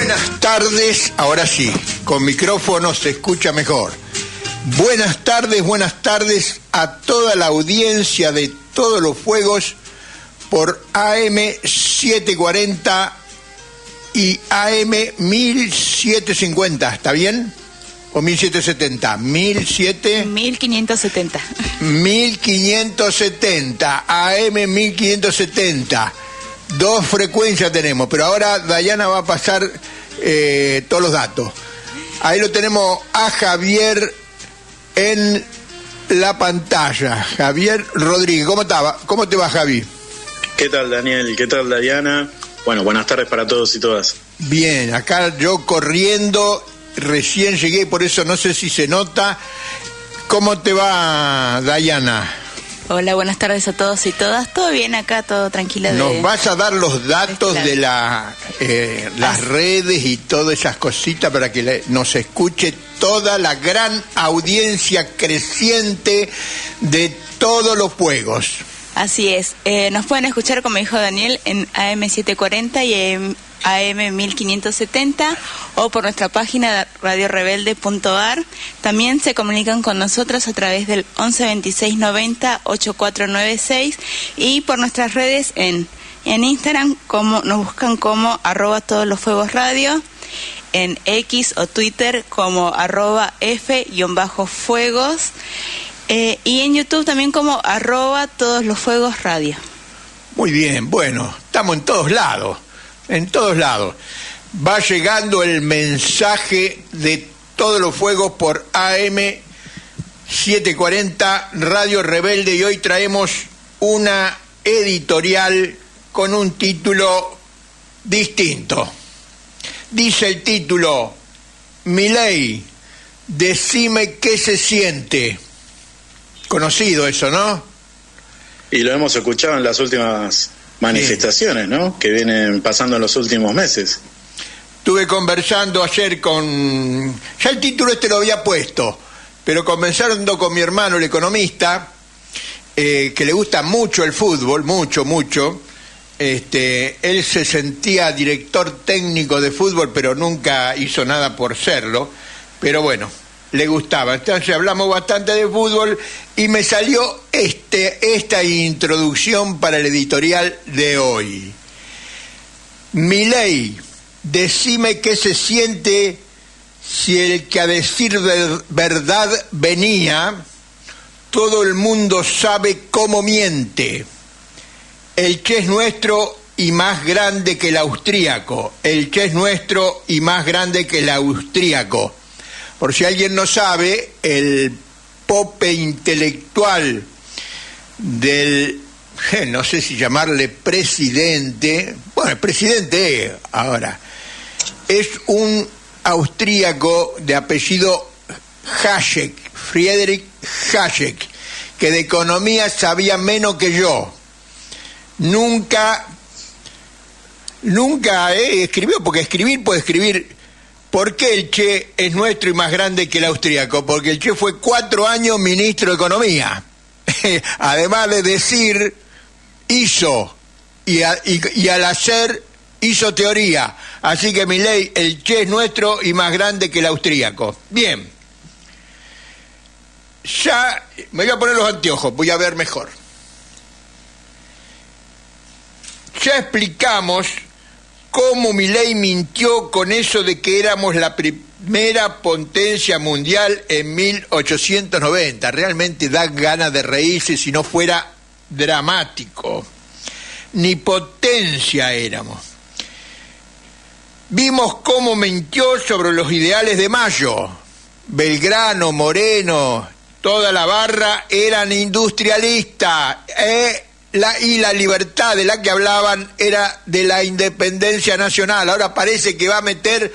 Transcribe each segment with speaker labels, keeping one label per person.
Speaker 1: Buenas tardes, ahora sí, con micrófono se escucha mejor. Buenas tardes a toda la audiencia de Todos los Fuegos por AM 740 y AM 1750, ¿está bien? ¿O 1770?
Speaker 2: 1570.
Speaker 1: 1570, AM 1570. Dos frecuencias tenemos, pero ahora Dayana va a pasar todos los datos. Ahí lo tenemos a Javier en la pantalla. Javier Rodríguez, ¿cómo te va, Javi?
Speaker 3: ¿Qué tal, Daniel? ¿Qué tal, Dayana? Bueno, buenas tardes para todos y todas.
Speaker 1: Bien, acá yo corriendo, recién llegué, por eso no sé si se nota. ¿Cómo te va, Dayana?
Speaker 2: Hola, buenas tardes a todos y todas. ¿Todo bien acá? ¿Todo tranquilo?
Speaker 1: ¿Nos vas a dar los datos de las redes y todas esas cositas para que nos escuche toda la gran audiencia creciente de Todos los Fuegos?
Speaker 2: Así es. Nos pueden escuchar, como dijo Daniel, en AM 740 y AM 1570 o por nuestra página radiorebelde.ar. También se comunican con nosotros a través del 11 26 90 8496 y por nuestras redes en Instagram, nos buscan como @todoslosfuegosradio, en X o Twitter como @f_fuegos, y en YouTube también como @todoslosfuegosradio.
Speaker 1: Muy bien, bueno, estamos en todos lados. En todos lados. Va llegando el mensaje de Todos los Fuegos por AM 740 Radio Rebelde, y hoy traemos una editorial con un título distinto. Dice el título: Milei, decime qué se siente. Conocido eso, ¿no?
Speaker 3: Y lo hemos escuchado en las últimas manifestaciones, ¿no?, que vienen pasando en los últimos meses.
Speaker 1: Estuve conversando ayer con... Ya el título lo había puesto, pero conversando con mi hermano, el economista, que le gusta mucho el fútbol, mucho. Él se sentía director técnico de fútbol, pero nunca hizo nada por serlo. Pero bueno, le gustaba. Entonces hablamos bastante de fútbol y me salió esta introducción para el editorial de hoy. Milei, decime qué se siente si el que a decir verdad venía, todo el mundo sabe cómo miente. El Che es nuestro y más grande que el austríaco. El Che es nuestro y más grande que el austríaco. Por si alguien no sabe, el pope intelectual del, no sé si llamarle presidente, bueno, el presidente ahora, es un austríaco de apellido Hayek, Friedrich Hayek, que de economía sabía menos que yo. Nunca escribió, porque escribir puede escribir. ¿Por qué el Che es nuestro y más grande que el austríaco? Porque el Che fue 4 años ministro de Economía. Además de decir, hizo, y al hacer, hizo teoría. Así que Milei, el Che es nuestro y más grande que el austríaco. Bien. Ya me voy a poner los anteojos, voy a ver mejor. Ya explicamos cómo Milei mintió con eso de que éramos la primera potencia mundial en 1890. Realmente da ganas de reírse si no fuera dramático. Ni potencia éramos. Vimos cómo mintió sobre los ideales de Mayo. Belgrano, Moreno, toda la barra eran industrialistas, y la libertad de la que hablaban era de la independencia nacional. Ahora parece que va a meter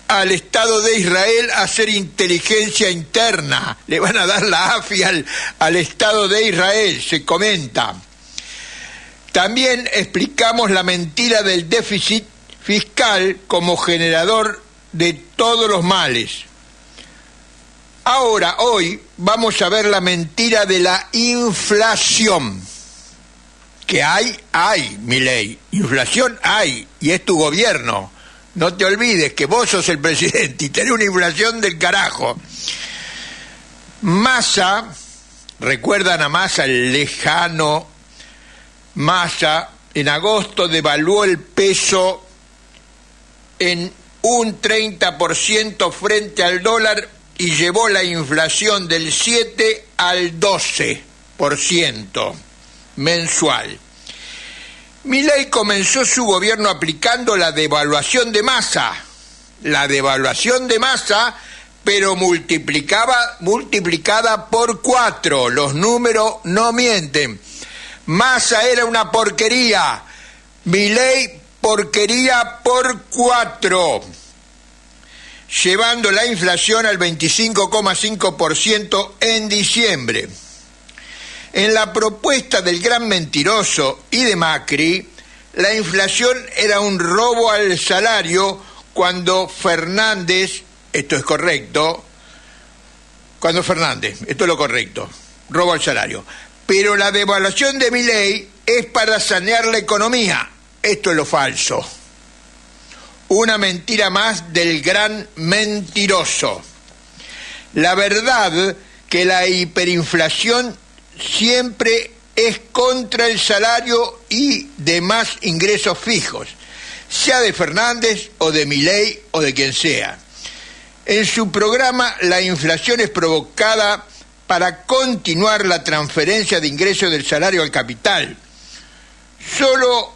Speaker 1: al Estado de Israel a hacer inteligencia interna. Le van a dar la AFI al Estado de Israel, se comenta. También explicamos la mentira del déficit fiscal como generador de todos los males. Ahora, hoy, vamos a ver la mentira de la inflación. Que hay, Milei. Inflación hay, y es tu gobierno. No te olvides que vos sos el presidente y tenés una inflación del carajo. Massa, recuerdan a Massa, el lejano Massa, en agosto devaluó el peso en un 30% frente al dólar y llevó la inflación del 7 al 12% mensual. Milei comenzó su gobierno aplicando la devaluación de masa, pero multiplicada por 4. Los números no mienten. Massa era una porquería, Milei porquería por 4, llevando la inflación al 25,5% en diciembre. En la propuesta del gran mentiroso y de Macri, la inflación era un robo al salario cuando Fernández, esto es correcto, esto es lo correcto, robo al salario. Pero la devaluación de Milei es para sanear la economía, esto es lo falso. Una mentira más del gran mentiroso. La verdad que la hiperinflación siempre es contra el salario y demás ingresos fijos, sea de Fernández o de Milei o de quien sea. En su programa, la inflación es provocada para continuar la transferencia de ingresos del salario al capital. Solo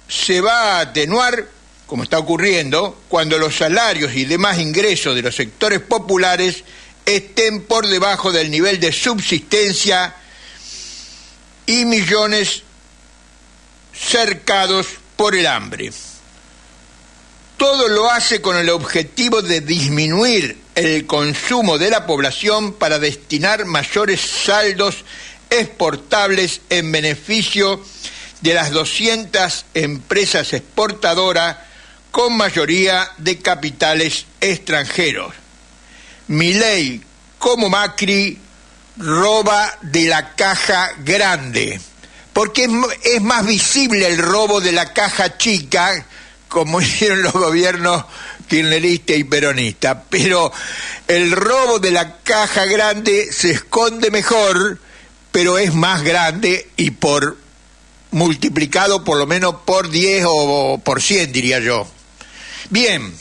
Speaker 1: se va a atenuar, como está ocurriendo, cuando los salarios y demás ingresos de los sectores populares estén por debajo del nivel de subsistencia y millones cercados por el hambre. Todo lo hace con el objetivo de disminuir el consumo de la población para destinar mayores saldos exportables en beneficio de las 200 empresas exportadoras con mayoría de capitales extranjeros. Milei, como Macri, roba de la caja grande, porque es más visible el robo de la caja chica, como hicieron los gobiernos kirchnerista y peronista, pero el robo de la caja grande se esconde mejor, pero es más grande y multiplicado por lo menos por 10 o por 100, diría yo. Bien,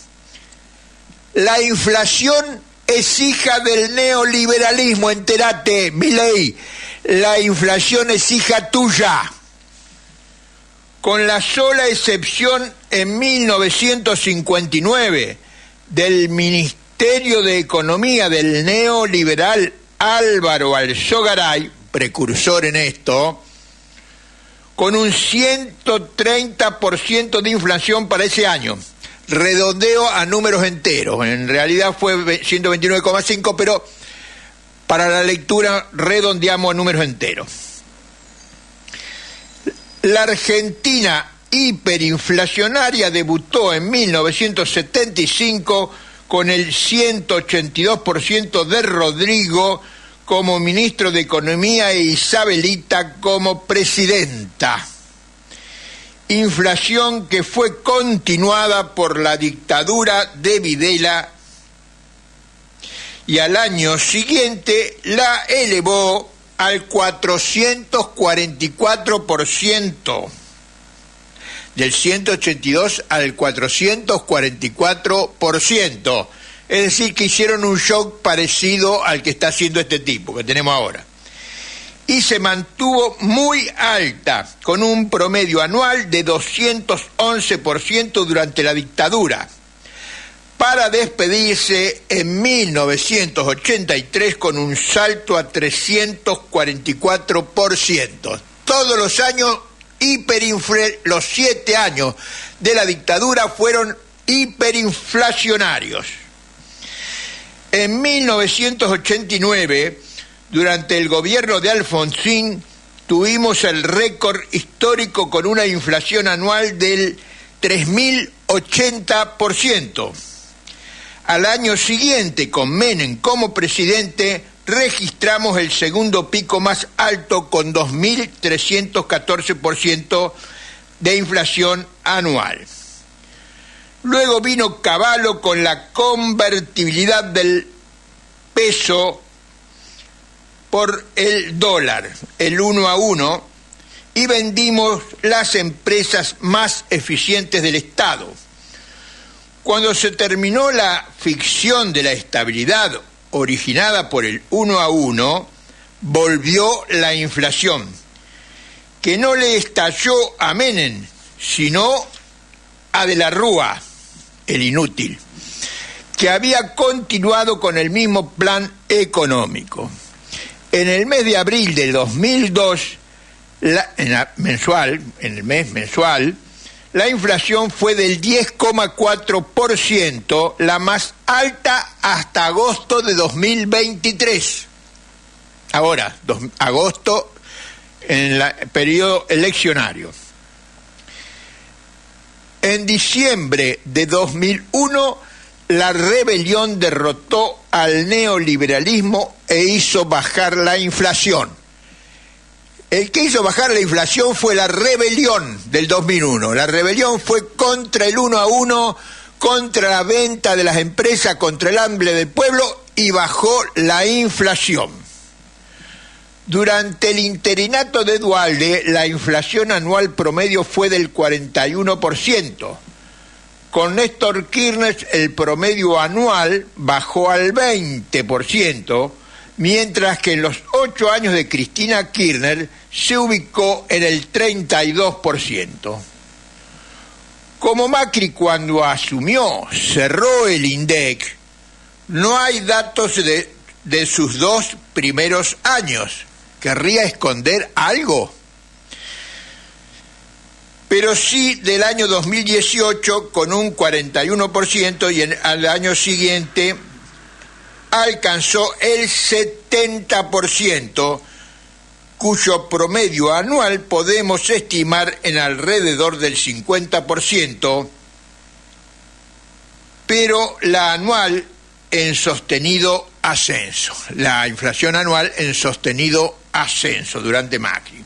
Speaker 1: la inflación es hija del neoliberalismo, entérate, Milei, la inflación es hija tuya. Con la sola excepción en 1959 del Ministerio de Economía del neoliberal Álvaro Alzogaray, precursor en esto, con un 130% de inflación para ese año. Redondeo a números enteros, en realidad fue 129,5, pero para la lectura redondeamos a números enteros. La Argentina hiperinflacionaria debutó en 1975 con el 182% de Rodrigo como ministro de Economía e Isabelita como presidenta. Inflación que fue continuada por la dictadura de Videla y al año siguiente la elevó al 444%, del 182 al 444%, es decir, que hicieron un shock parecido al que está haciendo este tipo que tenemos ahora. Y se mantuvo muy alta, con un promedio anual de 211% durante la dictadura, para despedirse en 1983 con un salto a 344%. Todos los años, los 7 años de la dictadura fueron hiperinflacionarios. En 1989, durante el gobierno de Alfonsín, tuvimos el récord histórico con una inflación anual del 3.080%. Al año siguiente, con Menem como presidente, registramos el segundo pico más alto con 2.314% de inflación anual. Luego vino Cavallo con la convertibilidad del peso por el dólar, el 1-1, y vendimos las empresas más eficientes del Estado. Cuando se terminó la ficción de la estabilidad originada por el 1-1, volvió la inflación, que no le estalló a Menem, sino a De la Rúa, el inútil, que había continuado con el mismo plan económico. En el mes de abril del 2002, en el mes mensual, la inflación fue del 10,4%, la más alta hasta agosto de 2023. Ahora, agosto, en el periodo eleccionario. En diciembre de 2001, la rebelión derrotó al neoliberalismo e hizo bajar la inflación. El que hizo bajar la inflación fue la rebelión del 2001. La rebelión fue contra el 1-1, contra la venta de las empresas, contra el hambre del pueblo, y bajó la inflación. Durante el interinato de Duhalde, la inflación anual promedio fue del 41%. Con Néstor Kirchner, el promedio anual bajó al 20%, mientras que en los 8 años de Cristina Kirchner se ubicó en el 32%. Como Macri cuando asumió cerró el INDEC, no hay datos de sus 2 primeros años. ¿Querría esconder algo? Pero sí del año 2018 con un 41% y al año siguiente alcanzó el 70%, cuyo promedio anual podemos estimar en alrededor del 50%, pero la anual en sostenido ascenso, la inflación anual en sostenido ascenso durante Macri.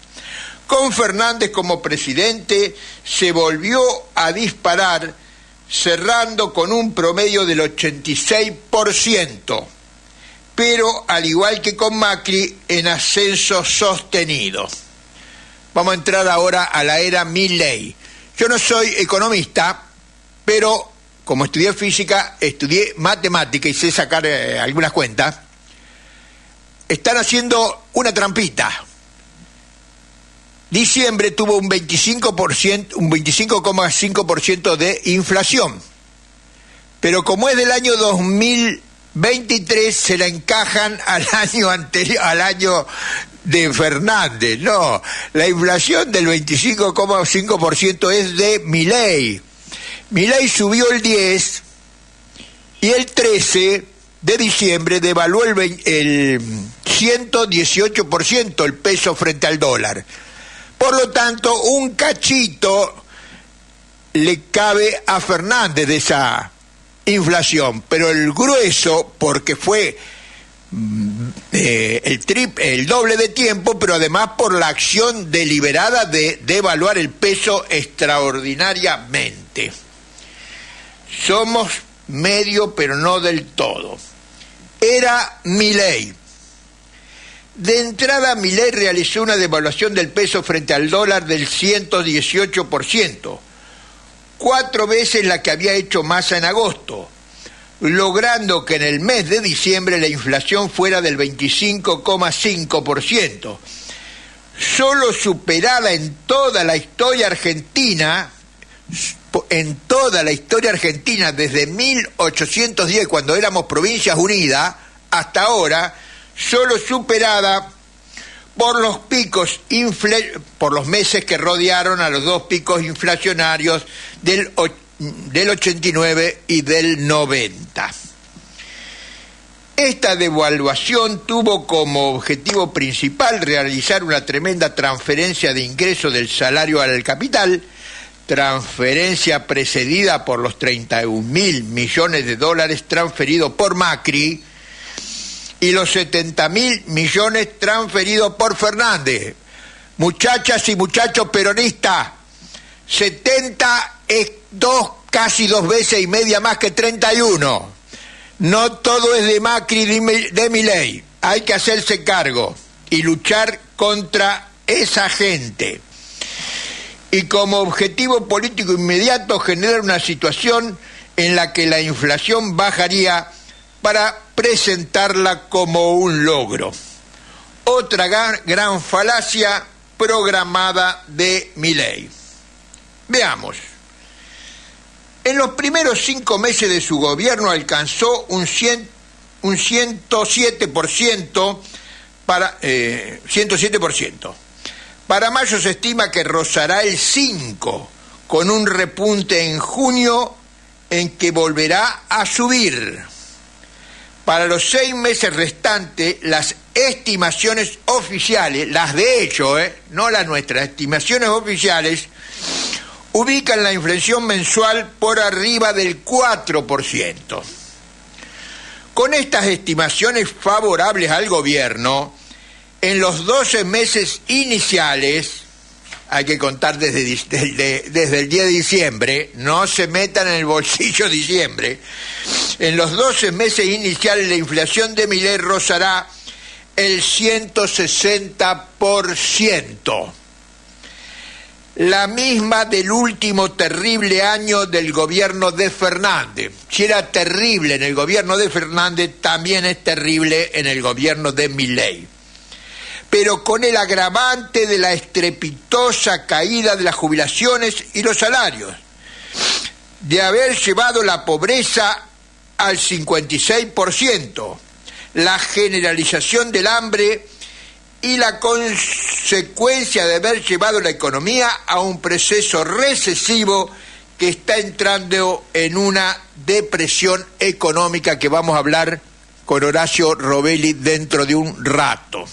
Speaker 1: Con Fernández como presidente se volvió a disparar, cerrando con un promedio del 86%, pero al igual que con Macri, en ascenso sostenido. Vamos a entrar ahora a la era Milei. Yo no soy economista, pero como estudié física, estudié matemática y sé sacar algunas cuentas. Están haciendo una trampita. Diciembre tuvo un 25,5% de inflación. Pero como es del año 2023, se la encajan al año anterior, al año de Fernández. No, la inflación del 25,5% es de Milei. Milei subió el 10 y el 13 de diciembre devaluó el 118% el peso frente al dólar. Por lo tanto, un cachito le cabe a Fernández de esa inflación, pero el grueso, porque fue el doble de tiempo, pero además por la acción deliberada de devaluar el peso extraordinariamente. Somos medio, pero no del todo. Era Milei. De entrada, Milei realizó una devaluación del peso frente al dólar del 118%, 4 veces la que había hecho Massa en agosto, logrando que en el mes de diciembre la inflación fuera del 25,5%, solo superada en toda la historia argentina, desde 1810, cuando éramos Provincias Unidas, hasta ahora, solo superada por los picos por los meses que rodearon a los 2 picos inflacionarios del 89 y del 90. Esta devaluación tuvo como objetivo principal realizar una tremenda transferencia de ingresos del salario al capital, transferencia precedida por los 31.000 millones de dólares transferidos por Macri y los 70.000 millones transferidos por Fernández. Muchachas y muchachos peronistas, 70 es 2 casi 2 veces y media más que 31. No todo es de Macri de Milei. Hay que hacerse cargo y luchar contra esa gente. Y como objetivo político inmediato generar una situación en la que la inflación bajaría para presentarla como un logro. Otra gran falacia programada de Milei. Veamos. En los primeros 5 meses de su gobierno alcanzó un 107%. 107%. Para mayo se estima que rozará el 5%, con un repunte en junio en que volverá a subir. Para los 6 meses restantes, las estimaciones oficiales, las de hecho, no las nuestras, estimaciones oficiales, ubican la inflación mensual por arriba del 4%. Con estas estimaciones favorables al gobierno, en los 12 meses iniciales, hay que contar desde el día de diciembre, no se metan en el bolsillo diciembre, en los 12 meses iniciales la inflación de Milei rozará el 160%. La misma del último terrible año del gobierno de Fernández. Si era terrible en el gobierno de Fernández, también es terrible en el gobierno de Milei. Pero con el agravante de la estrepitosa caída de las jubilaciones y los salarios, de haber llevado la pobreza al 56%, la generalización del hambre y la consecuencia de haber llevado la economía a un proceso recesivo que está entrando en una depresión económica que vamos a hablar con Horacio Robelli dentro de un rato.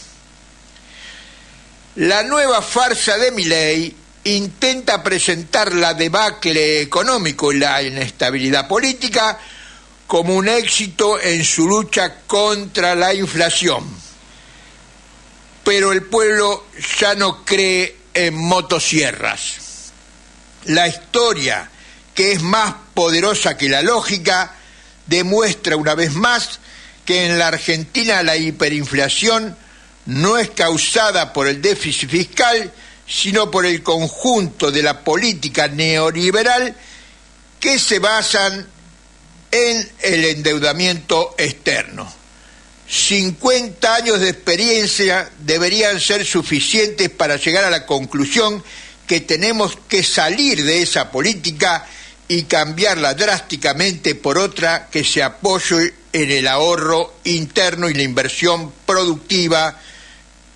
Speaker 1: La nueva farsa de Milei intenta presentar la debacle económico y la inestabilidad política como un éxito en su lucha contra la inflación. Pero el pueblo ya no cree en motosierras. La historia, que es más poderosa que la lógica, demuestra una vez más que en la Argentina la hiperinflación no es causada por el déficit fiscal, sino por el conjunto de la política neoliberal que se basan en el endeudamiento externo. 50 años de experiencia deberían ser suficientes para llegar a la conclusión que tenemos que salir de esa política y cambiarla drásticamente por otra que se apoye en el ahorro interno y la inversión productiva,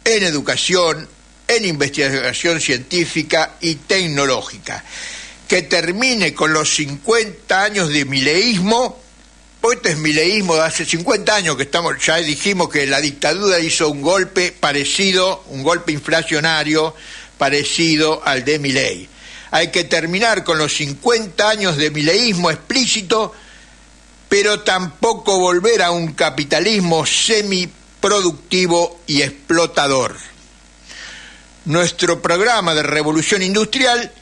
Speaker 1: en educación, en investigación científica y tecnológica, que termine con los 50 años de mileísmo. Este es mileísmo de hace 50 años que estamos, ya dijimos que la dictadura hizo un golpe parecido, un golpe inflacionario parecido al de Milei. Hay que terminar con los 50 años de mileísmo explícito, pero tampoco volver a un capitalismo semiproductivo y explotador. Nuestro programa de revolución industrial,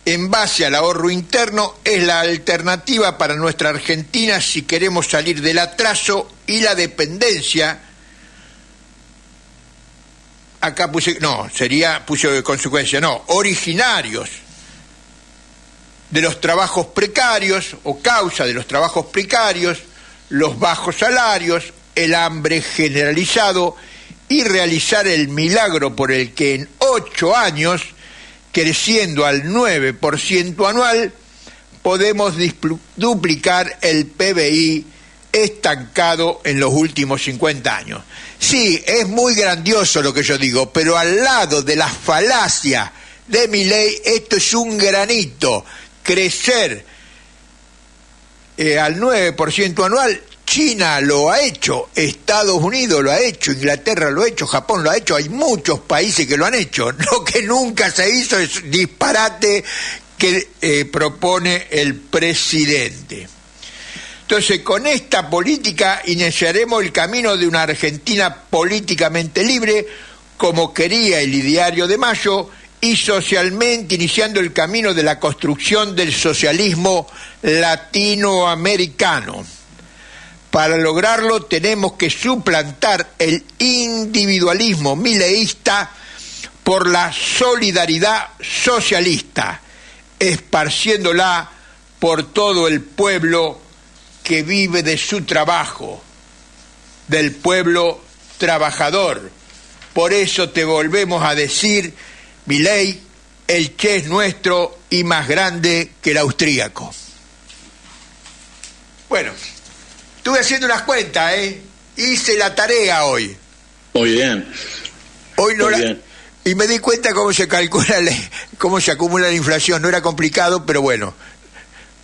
Speaker 1: en base al ahorro interno, es la alternativa para nuestra Argentina si queremos salir del atraso y la dependencia. Acá puse de consecuencia, originarios de los trabajos precarios o causa de los trabajos precarios, los bajos salarios, el hambre generalizado y realizar el milagro por el que en 8 años, creciendo al 9% anual, podemos duplicar el PBI estancado en los últimos 50 años. Sí, es muy grandioso lo que yo digo, pero al lado de la falacia de Milei, esto es un granito. Crecer al 9% anual, China lo ha hecho, Estados Unidos lo ha hecho, Inglaterra lo ha hecho, Japón lo ha hecho, hay muchos países que lo han hecho. Lo que nunca se hizo es disparate que propone el presidente. Entonces, con esta política iniciaremos el camino de una Argentina políticamente libre, como quería el Ideario de Mayo, y socialmente, iniciando el camino de la construcción del socialismo latinoamericano. Para lograrlo tenemos que suplantar el individualismo mileísta por la solidaridad socialista, esparciéndola por todo el pueblo que vive de su trabajo, del pueblo trabajador. Por eso te volvemos a decir, Milei, el Che es nuestro y más grande que el austríaco. Bueno, estuve haciendo unas cuentas, hice la tarea hoy.
Speaker 3: Muy bien.
Speaker 1: Hoy no
Speaker 3: Muy
Speaker 1: la...
Speaker 3: bien.
Speaker 1: Y me di cuenta cómo se calcula, cómo se acumula la inflación. No era complicado, pero bueno,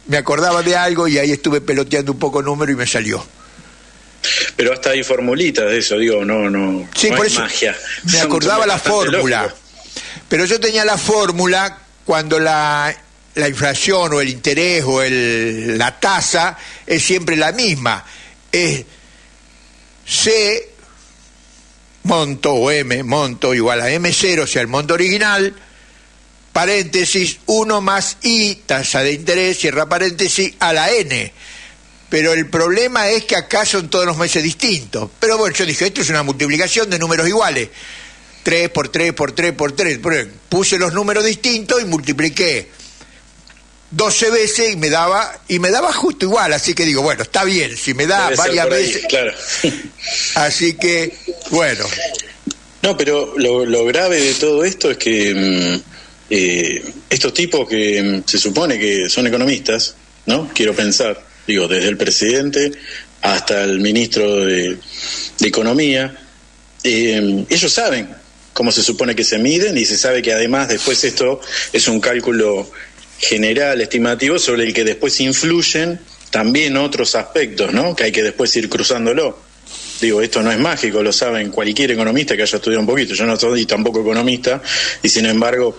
Speaker 1: me acordaba de algo y ahí estuve peloteando un poco número y me salió.
Speaker 3: Pero hasta hay formulitas de eso, digo, no,
Speaker 1: Sí,
Speaker 3: no
Speaker 1: por
Speaker 3: es
Speaker 1: eso
Speaker 3: magia.
Speaker 1: me acordaba la fórmula.
Speaker 3: Lógico.
Speaker 1: Pero yo tenía la fórmula cuando la inflación o el interés o la tasa es siempre la misma. Es C monto o M monto igual a M0, o sea, el monto original, paréntesis, 1 más I, tasa de interés, cierra paréntesis, a la N. Pero el problema es que acá son todos los meses distintos. Pero bueno, yo dije, esto es una multiplicación de números iguales. 3 por 3 por 3 por 3. Puse los números distintos y multipliqué 12 veces y me daba justo igual. Así que digo, bueno, está bien, si me da
Speaker 3: Debe ser
Speaker 1: varias
Speaker 3: por ahí,
Speaker 1: veces.
Speaker 3: claro.
Speaker 1: Así que, bueno.
Speaker 3: No, pero lo grave de todo esto es que estos tipos que se supone que son economistas, ¿no? Quiero pensar, digo, desde el presidente hasta el ministro de Economía, ellos saben cómo se supone que se miden y se sabe que además después esto es un cálculo general, estimativo, sobre el que después influyen también otros aspectos, ¿no? Que hay que después ir cruzándolo. Digo, esto no es mágico, lo saben cualquier economista que haya estudiado un poquito. Yo no soy tampoco economista y sin embargo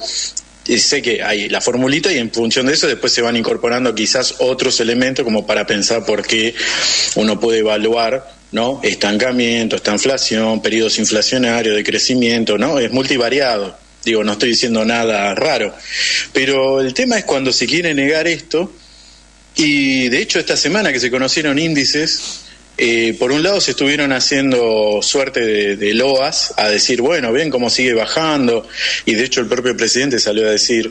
Speaker 3: sé que hay la formulita y en función de eso después se van incorporando quizás otros elementos como para pensar por qué uno puede evaluar, ¿no? Estancamiento, esta inflación, periodos inflacionarios de crecimiento, ¿no? Es multivariado. Digo, no estoy diciendo nada raro. Pero el tema es cuando se quiere negar esto, y de hecho esta semana que se conocieron índices, por un lado se estuvieron haciendo suerte de loas, a decir, bueno, ven cómo sigue bajando, y de hecho el propio presidente salió a decir,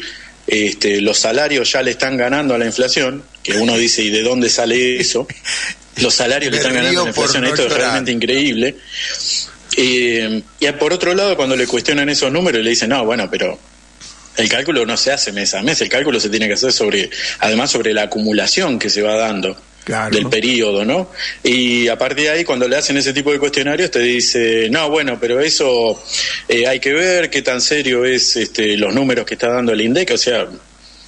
Speaker 3: los salarios ya le están ganando a la inflación, que uno dice, ¿y de dónde sale eso? Los salarios le están ganando a la inflación, esto es realmente increíble. Y por otro lado, cuando le cuestionan esos números, le dicen, no, bueno, pero el cálculo no se hace mes a mes, el cálculo se tiene que hacer además sobre la acumulación que se va dando. Claro. Del periodo, ¿no? Y a partir de ahí, cuando le hacen ese tipo de cuestionarios, te dice, no, bueno, pero eso hay que ver qué tan serio es los números que está dando el INDEC, o sea,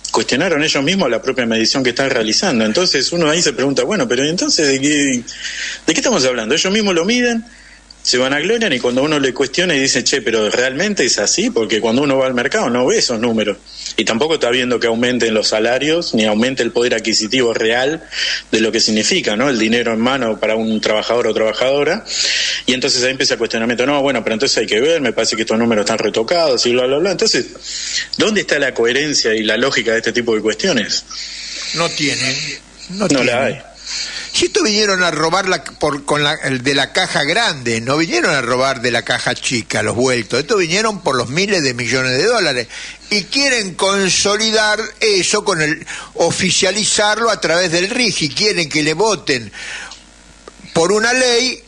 Speaker 3: cuestionaron ellos mismos la propia medición que están realizando. Entonces uno ahí se pregunta, bueno, pero entonces ¿de qué estamos hablando? Ellos mismos lo miden, se van a gloriar y cuando uno le cuestiona y dice, che, pero ¿realmente es así? Porque cuando uno va al mercado no ve esos números. Y tampoco está viendo que aumenten los salarios, ni aumente el poder adquisitivo real de lo que significa, ¿no? El dinero en mano para un trabajador o trabajadora. Y entonces ahí empieza el cuestionamiento, no, bueno, pero entonces hay que ver, me parece que estos números están retocados y bla, bla, bla. Entonces, ¿dónde está la coherencia y la lógica de este tipo de cuestiones?
Speaker 1: No tienen.
Speaker 3: No la hay.
Speaker 1: Si esto vinieron a robar el de la caja grande, no vinieron a robar de la caja chica los vueltos, esto vinieron por los miles de millones de dólares y quieren consolidar eso oficializarlo a través del RIGI, quieren que le voten por una ley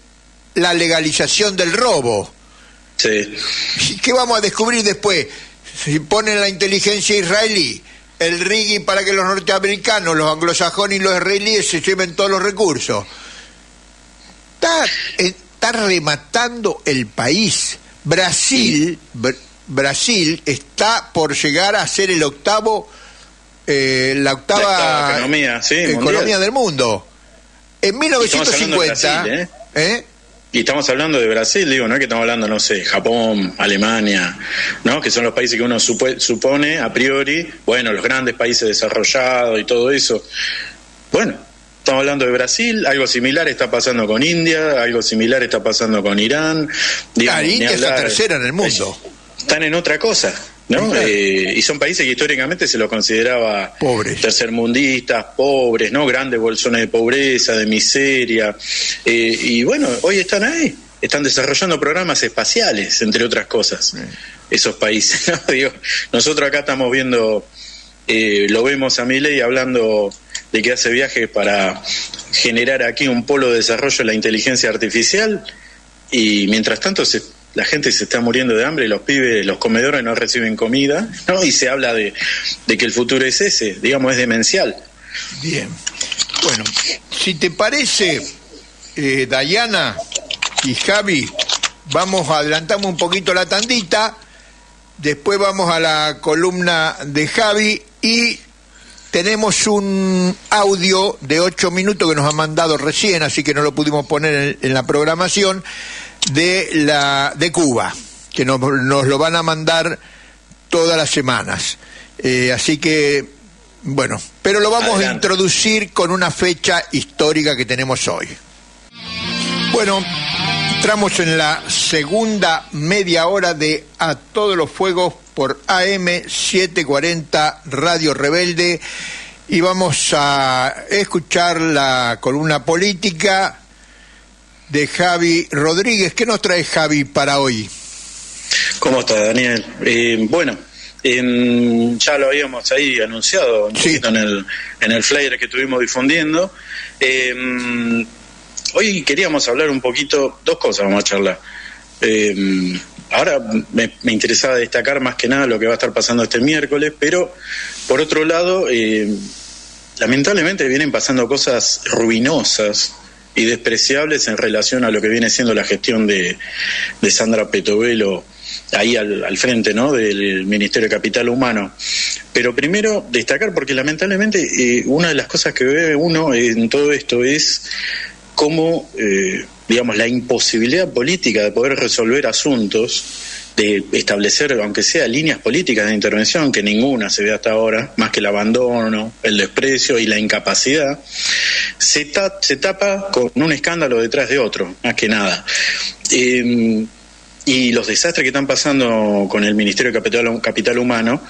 Speaker 1: la legalización del robo.
Speaker 3: Sí.
Speaker 1: ¿Y qué vamos a descubrir después? Si ponen la inteligencia israelí, el RIGI para que los norteamericanos, los anglosajones y los israelíes se lleven todos los recursos. Está rematando el país. Brasil está por llegar a ser la octava economía del mundo. En 1950...
Speaker 3: Y estamos hablando de Brasil, digo, no es que estamos hablando, no sé, Japón, Alemania, ¿no? Que son los países que uno supone a priori, bueno, los grandes países desarrollados y todo eso. Bueno, estamos hablando de Brasil, algo similar está pasando con India, algo similar está pasando con Irán.
Speaker 1: Digamos, India es la tercera en el mundo.
Speaker 3: Están en otra cosa. ¿no?
Speaker 1: Claro.
Speaker 3: Y son países que históricamente se los consideraba
Speaker 1: Pobres.
Speaker 3: tercermundistas, pobres, ¿no? Grandes bolsones de pobreza, de miseria. Y bueno, hoy están ahí. Están desarrollando programas espaciales, entre otras cosas, esos países, ¿no? Digo, nosotros acá estamos viendo, lo vemos a Milei hablando de que hace viajes para generar aquí un polo de desarrollo de la inteligencia artificial, y mientras tanto la gente se está muriendo de hambre, los pibes, los comedores no reciben comida, ¿no? Y se habla de que el futuro es ese, digamos, es demencial.
Speaker 1: Bien. Bueno, si te parece, Dayana y Javi, adelantamos un poquito la tandita, después vamos a la columna de Javi y tenemos un audio de 8 minutos que nos han mandado recién, así que no lo pudimos poner en la programación, de Cuba, que nos lo van a mandar todas las semanas. Así que, bueno, pero lo vamos a introducir con una fecha histórica que tenemos hoy. Bueno, entramos en la segunda media hora de A Todos los Fuegos por AM 740 Radio Rebelde, y vamos a escuchar la columna política de Javi Rodríguez. ¿Qué nos trae Javi para hoy?
Speaker 3: ¿Cómo está, Daniel? Bueno, ya lo habíamos ahí anunciado un poquito en el flyer que estuvimos difundiendo. Hoy queríamos hablar un poquito, dos cosas vamos a charlar. Ahora me interesaba destacar más que nada lo que va a estar pasando este miércoles, pero por otro lado, lamentablemente vienen pasando cosas ruinosas y despreciables en relación a lo que viene siendo la gestión de Sandra Petovelo ahí al frente, ¿no?, del Ministerio de Capital Humano. Pero primero destacar, porque lamentablemente una de las cosas que ve uno en todo esto es cómo, digamos, la imposibilidad política de poder resolver asuntos, de establecer, aunque sea líneas políticas de intervención, que ninguna se ve hasta ahora, más que el abandono, el desprecio y la incapacidad, se tapa con un escándalo detrás de otro, más que nada. Y los desastres que están pasando con el Ministerio de Capital Humano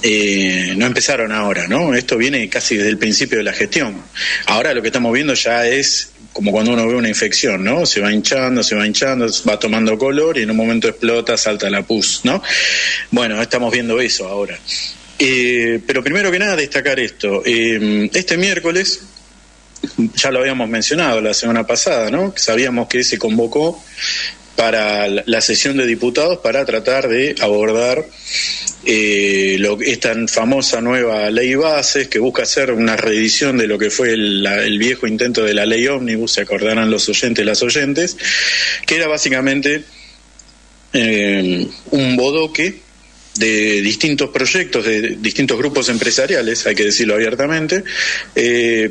Speaker 3: no empezaron ahora, ¿no? Esto viene casi desde el principio de la gestión. Ahora lo que estamos viendo ya es como cuando uno ve una infección, ¿no? Se va hinchando, va tomando color y en un momento explota, salta la pus, ¿no? Bueno, estamos viendo eso ahora. Pero primero que nada destacar esto. Este miércoles, ya lo habíamos mencionado la semana pasada, ¿no? Sabíamos que se convocó para la sesión de diputados para tratar de abordar esta famosa nueva ley bases, que busca hacer una reedición de lo que fue el viejo intento de la ley ómnibus, se acordarán los oyentes y las oyentes, que era básicamente un bodoque de distintos proyectos, de distintos grupos empresariales, hay que decirlo abiertamente,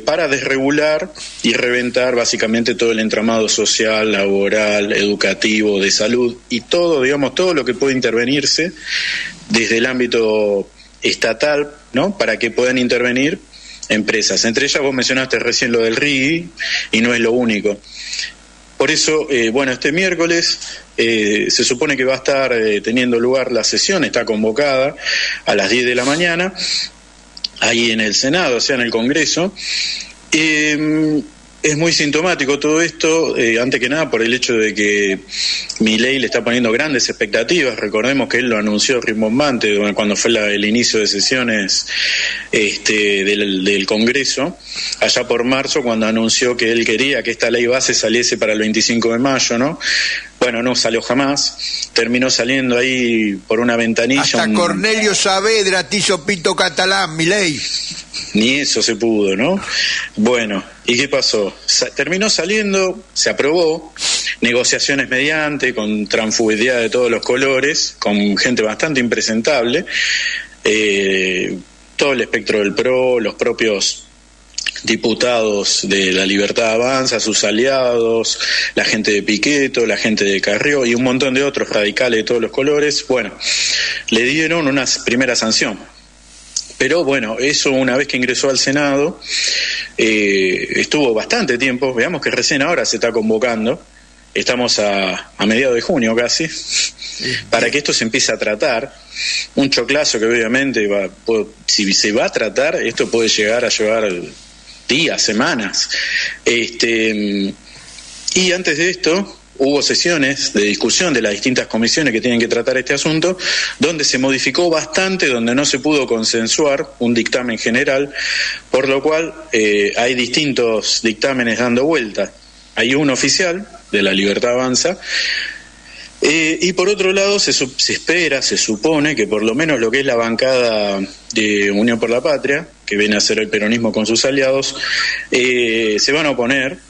Speaker 3: para desregular y reventar básicamente todo el entramado social, laboral, educativo, de salud y todo, digamos, todo lo que puede intervenirse desde el ámbito estatal, ¿no?, para que puedan intervenir empresas. Entre ellas vos mencionaste recién lo del RIGI y no es lo único. Por eso, bueno, este miércoles se supone que va a estar teniendo lugar la sesión, está convocada a las 10 de la mañana, ahí en el Senado, o sea, en el Congreso. Es muy sintomático todo esto, antes que nada por el hecho de que Milei le está poniendo grandes expectativas. Recordemos que él lo anunció rimbombante cuando fue el inicio de sesiones del Congreso, allá por marzo, cuando anunció que él quería que esta ley base saliese para el 25 de mayo, ¿no? Bueno, no salió jamás, terminó saliendo ahí por una ventanilla.
Speaker 1: Hasta Cornelio Saavedra te hizo pito catalán, Milei.
Speaker 3: Ni eso se pudo, ¿no? Bueno, ¿y qué pasó? Terminó saliendo, se aprobó, negociaciones mediante, con transfugiedad de todos los colores, con gente bastante impresentable, todo el espectro del PRO, los propios diputados de La Libertad Avanza, sus aliados, la gente de Piqueto, la gente de Carrió y un montón de otros radicales de todos los colores. Bueno, le dieron una primera sanción. Pero bueno, eso una vez que ingresó al Senado, estuvo bastante tiempo. Veamos que recién ahora se está convocando, estamos a mediados de junio casi, para que esto se empiece a tratar. Un choclazo que obviamente si se va a tratar, esto puede llegar a llevar días, semanas. Y antes de esto hubo sesiones de discusión de las distintas comisiones que tienen que tratar este asunto, donde se modificó bastante, donde no se pudo consensuar un dictamen general, por lo cual hay distintos dictámenes dando vuelta. Hay uno oficial, de La Libertad Avanza, y por otro lado se supone que por lo menos lo que es la bancada de Unión por la Patria, que viene a ser el peronismo con sus aliados, se van a oponer,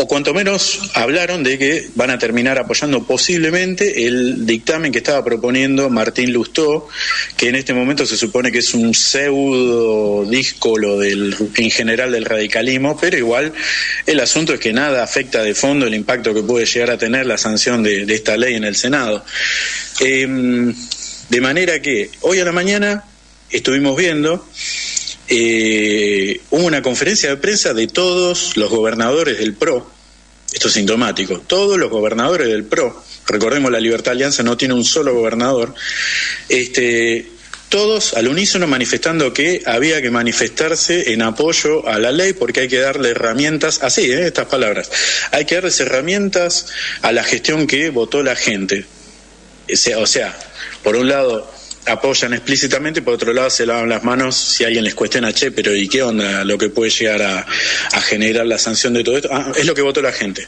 Speaker 3: o cuanto menos hablaron de que van a terminar apoyando posiblemente el dictamen que estaba proponiendo Martín Lustó, que en este momento se supone que es un pseudo díscolo en general del radicalismo, pero igual el asunto es que nada afecta de fondo el impacto que puede llegar a tener la sanción de esta ley en el Senado. De manera que hoy a la mañana estuvimos viendo... hubo una conferencia de prensa de todos los gobernadores del PRO. Esto es sintomático. Todos los gobernadores del PRO, recordemos, la Libertad Alianza no tiene un solo gobernador, todos al unísono manifestando que había que manifestarse en apoyo a la ley porque hay que darle herramientas, así, estas palabras, hay que darles herramientas a la gestión que votó la gente. O sea, por un lado apoyan explícitamente, por otro lado se lavan las manos si alguien les cuestiona, che, pero ¿y qué onda lo que puede llegar a generar la sanción de todo esto? Es lo que votó la gente,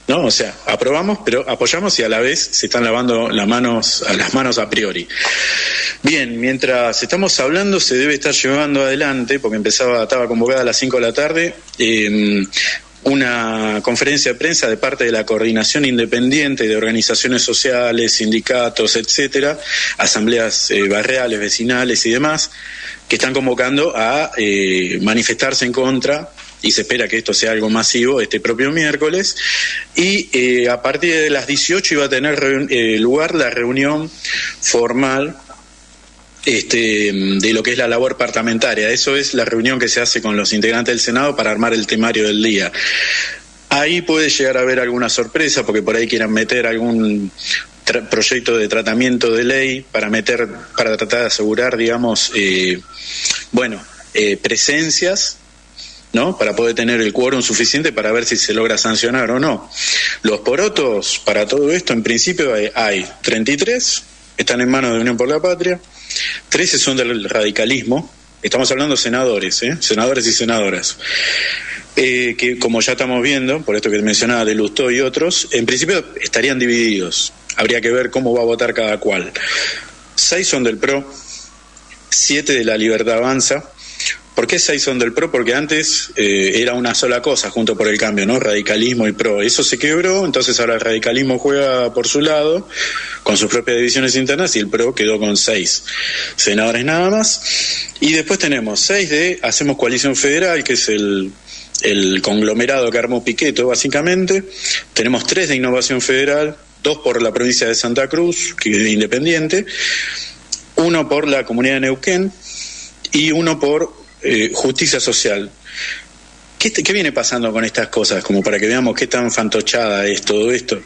Speaker 3: ¿no? O sea, aprobamos, pero apoyamos y a la vez se están lavando las manos a priori. Bien, mientras estamos hablando se debe estar llevando adelante, porque estaba convocada a las 5 de la tarde, una conferencia de prensa de parte de la Coordinación Independiente de Organizaciones Sociales, Sindicatos, etcétera, asambleas barriales, vecinales y demás, que están convocando a manifestarse en contra, y se espera que esto sea algo masivo este propio miércoles, y a partir de las 18 iba a tener lugar la reunión formal de lo que es la labor parlamentaria. Eso es la reunión que se hace con los integrantes del Senado para armar el temario del día. Ahí puede llegar a haber alguna sorpresa, porque por ahí quieran meter algún proyecto de tratamiento de ley para tratar de asegurar, digamos, presencias, ¿no? Para poder tener el quórum suficiente para ver si se logra sancionar o no. Los porotos para todo esto, en principio hay 33, están en manos de Unión por la Patria, 13 son del radicalismo, estamos hablando de senadores, senadores y senadoras, que como ya estamos viendo, por esto que mencionaba de Lustó y otros, en principio estarían divididos, habría que ver cómo va a votar cada cual. 6 son del PRO, 7 de la Libertad Avanza. ¿Por qué 6 son del PRO? Porque antes era una sola cosa, Junto por el Cambio, ¿no? Radicalismo y PRO. Eso se quebró, entonces ahora el radicalismo juega por su lado, con sus propias divisiones internas, y el PRO quedó con 6 senadores nada más. Y después tenemos 6 de Hacemos Coalición Federal, que es el conglomerado que armó Pichetto, básicamente. Tenemos 3 de Innovación Federal, 2 por la provincia de Santa Cruz, que es independiente, 1 por la comunidad de Neuquén y 1 por Justicia Social. ¿Qué viene pasando con estas cosas? Como para que veamos qué tan fantochada es todo esto.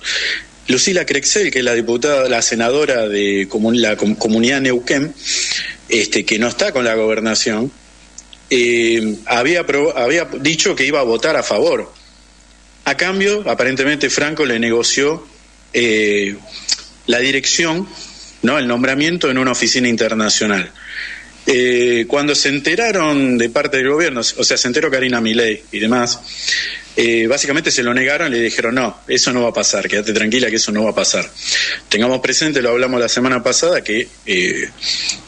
Speaker 3: Lucila Crexel, que es la senadora de la comunidad Neuquén, que no está con la gobernación, había dicho que iba a votar a favor. A cambio, aparentemente Franco le negoció la dirección, ¿no? El nombramiento en una oficina internacional. Cuando se enteraron de parte del gobierno, o sea, se enteró Karina Milei y demás, básicamente se lo negaron y le dijeron, no, eso no va a pasar, quédate tranquila que eso no va a pasar. Tengamos presente, lo hablamos la semana pasada, que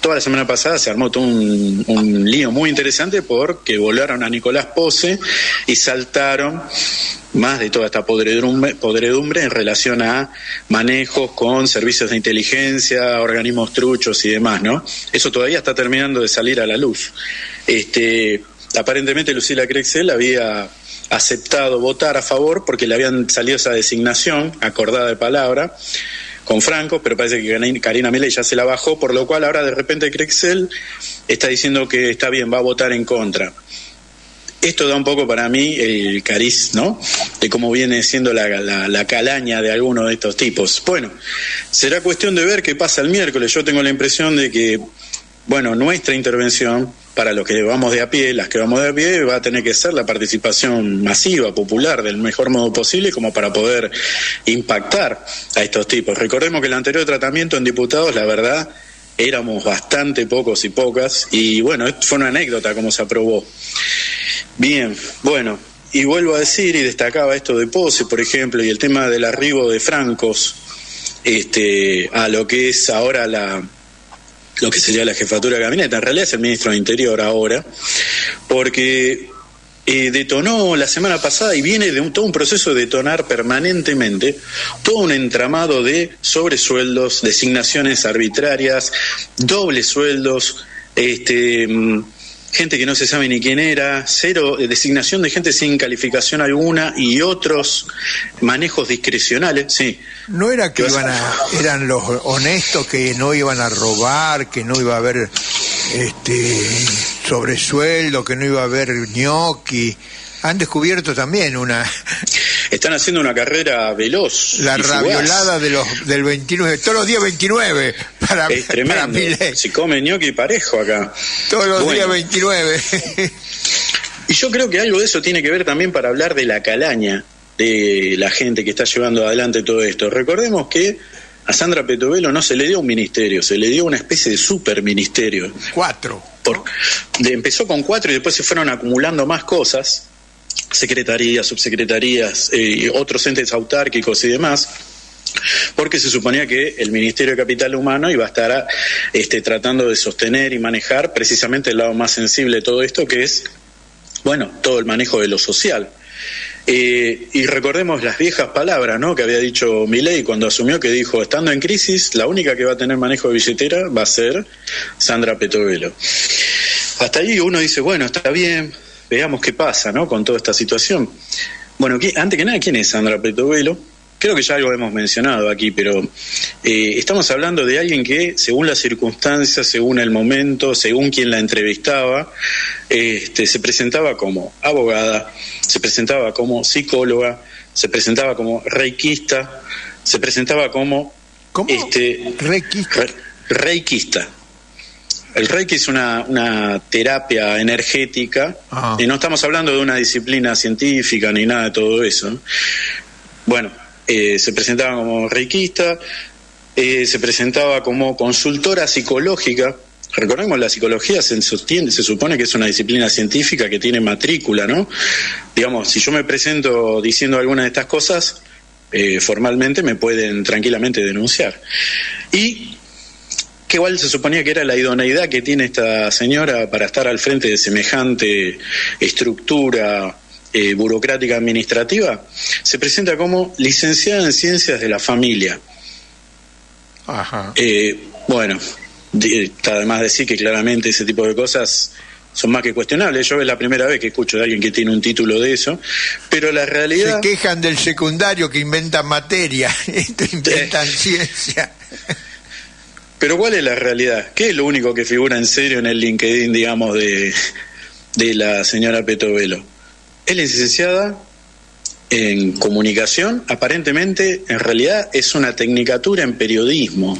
Speaker 3: toda la semana pasada se armó todo un lío muy interesante porque volaron a Nicolás Pose y saltaron más de toda esta podredumbre en relación a manejos con servicios de inteligencia, organismos truchos y demás, ¿no? Eso todavía está terminando de salir a la luz. Aparentemente Lucila Crexel había aceptado votar a favor porque le habían salido esa designación acordada de palabra con Franco, pero parece que Karina Milei ya se la bajó, por lo cual ahora de repente Crexel está diciendo que está bien, va a votar en contra. esto da un poco para mí el cariz, ¿no?, de cómo viene siendo la calaña de algunos de estos tipos. Bueno, será cuestión de ver qué pasa el miércoles. Yo tengo la impresión de que, bueno, nuestra intervención, para los que vamos de a pie, las que vamos de a pie, va a tener que ser la participación masiva, popular, del mejor modo posible, como para poder impactar a estos tipos. Recordemos que el anterior tratamiento en diputados, la verdad, éramos bastante pocos y pocas, y bueno, esto fue una anécdota como se aprobó. Bien, bueno, y vuelvo a decir, y destacaba esto de Pose, por ejemplo, y el tema del arribo de francos a lo que es ahora lo que sería la jefatura de gabinete. En realidad es el ministro de Interior ahora, porque detonó la semana pasada y viene de todo un proceso de detonar permanentemente todo un entramado de sobresueldos, designaciones arbitrarias, dobles sueldos, gente que no se sabe ni quién era, designación de gente sin calificación alguna y otros manejos discrecionales, sí.
Speaker 1: ¿No era que eran los honestos, que no iban a robar, que no iba a haber sobresueldo, que no iba a haber ñoqui? Han descubierto también
Speaker 3: Están haciendo una carrera veloz.
Speaker 1: La raviolada del 29, todos los días 29
Speaker 3: es tremendo.
Speaker 1: Para Milei.
Speaker 3: Se come ñoqui parejo acá.
Speaker 1: Todos los días 29.
Speaker 3: Y yo creo que algo de eso tiene que ver también para hablar de la calaña de la gente que está llevando adelante todo esto. Recordemos que a Sandra Petovelo no se le dio un ministerio, se le dio una especie de superministerio.
Speaker 1: 4.
Speaker 3: Empezó con 4 y después se fueron acumulando más cosas, secretarías, subsecretarías, otros entes autárquicos y demás, porque se suponía que el Ministerio de Capital Humano iba a estar tratando de sostener y manejar precisamente el lado más sensible de todo esto, que es, bueno, todo el manejo de lo social. Y recordemos las viejas palabras, ¿no?, que había dicho Milei cuando asumió, que dijo: estando en crisis, la única que va a tener manejo de billetera va a ser Sandra Petovelo. Hasta ahí uno dice, bueno, está bien, veamos qué pasa, ¿no?, con toda esta situación. Bueno, antes que nada, ¿quién es Sandra Petovelo? Creo que ya algo hemos mencionado aquí, pero estamos hablando de alguien que, según las circunstancias, según el momento, según quien la entrevistaba, se presentaba como abogada, se presentaba como psicóloga, se presentaba como reikista, se presentaba como...
Speaker 1: ¿Cómo?
Speaker 3: Reikista. El reiki es una terapia energética, y no estamos hablando de una disciplina científica ni nada de todo eso. Bueno, se presentaba como reikista, se presentaba como consultora psicológica. Recordemos, la psicología se supone que es una disciplina científica que tiene matrícula, ¿no? Digamos, si yo me presento diciendo alguna de estas cosas, formalmente me pueden tranquilamente denunciar. Y que igual se suponía que era la idoneidad que tiene esta señora para estar al frente de semejante estructura burocrática administrativa. Se presenta como licenciada en Ciencias de la Familia.
Speaker 1: Ajá.
Speaker 3: Bueno, está además decir que claramente ese tipo de cosas son más que cuestionables. Yo es la primera vez que escucho de alguien que tiene un título de eso, pero la realidad...
Speaker 1: Se quejan del secundario, que inventan materia, inventan ciencia.
Speaker 3: Pero ¿cuál es la realidad? ¿Qué es lo único que figura en serio en el LinkedIn, digamos, de la señora Petovelo? Es licenciada en comunicación, aparentemente, en realidad es una tecnicatura en periodismo.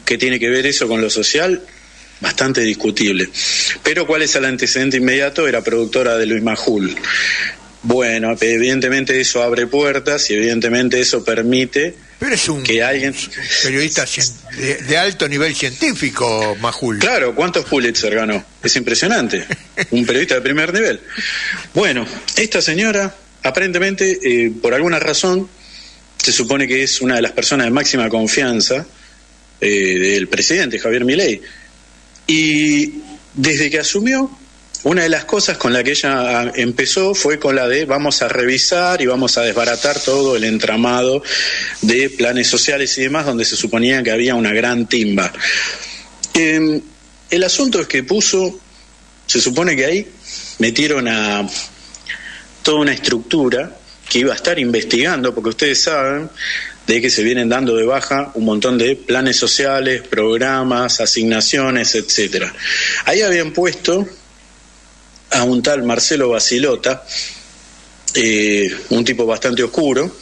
Speaker 3: ¿Qué tiene que ver eso con lo social? Bastante discutible. Pero ¿cuál es el antecedente inmediato? Era productora de Luis Majul. Bueno, evidentemente eso abre puertas y evidentemente eso permite...
Speaker 1: Pero es un
Speaker 3: que alguien...
Speaker 1: periodista de alto nivel científico, Majul.
Speaker 3: Claro, ¿cuántos Pulitzer ganó? Es impresionante. Un periodista de primer nivel. Bueno, esta señora, aparentemente, por alguna razón, se supone que es una de las personas de máxima confianza del presidente, Javier Milei. Y desde que asumió, una de las cosas con la que ella empezó fue con la de vamos a revisar y vamos a desbaratar todo el entramado de planes sociales y demás, donde se suponía que había una gran timba. El asunto es que se supone que ahí metieron a toda una estructura que iba a estar investigando, porque ustedes saben de que se vienen dando de baja un montón de planes sociales, programas, asignaciones, etcétera. Ahí habían puesto a un tal Marcelo Basilota, un tipo bastante oscuro,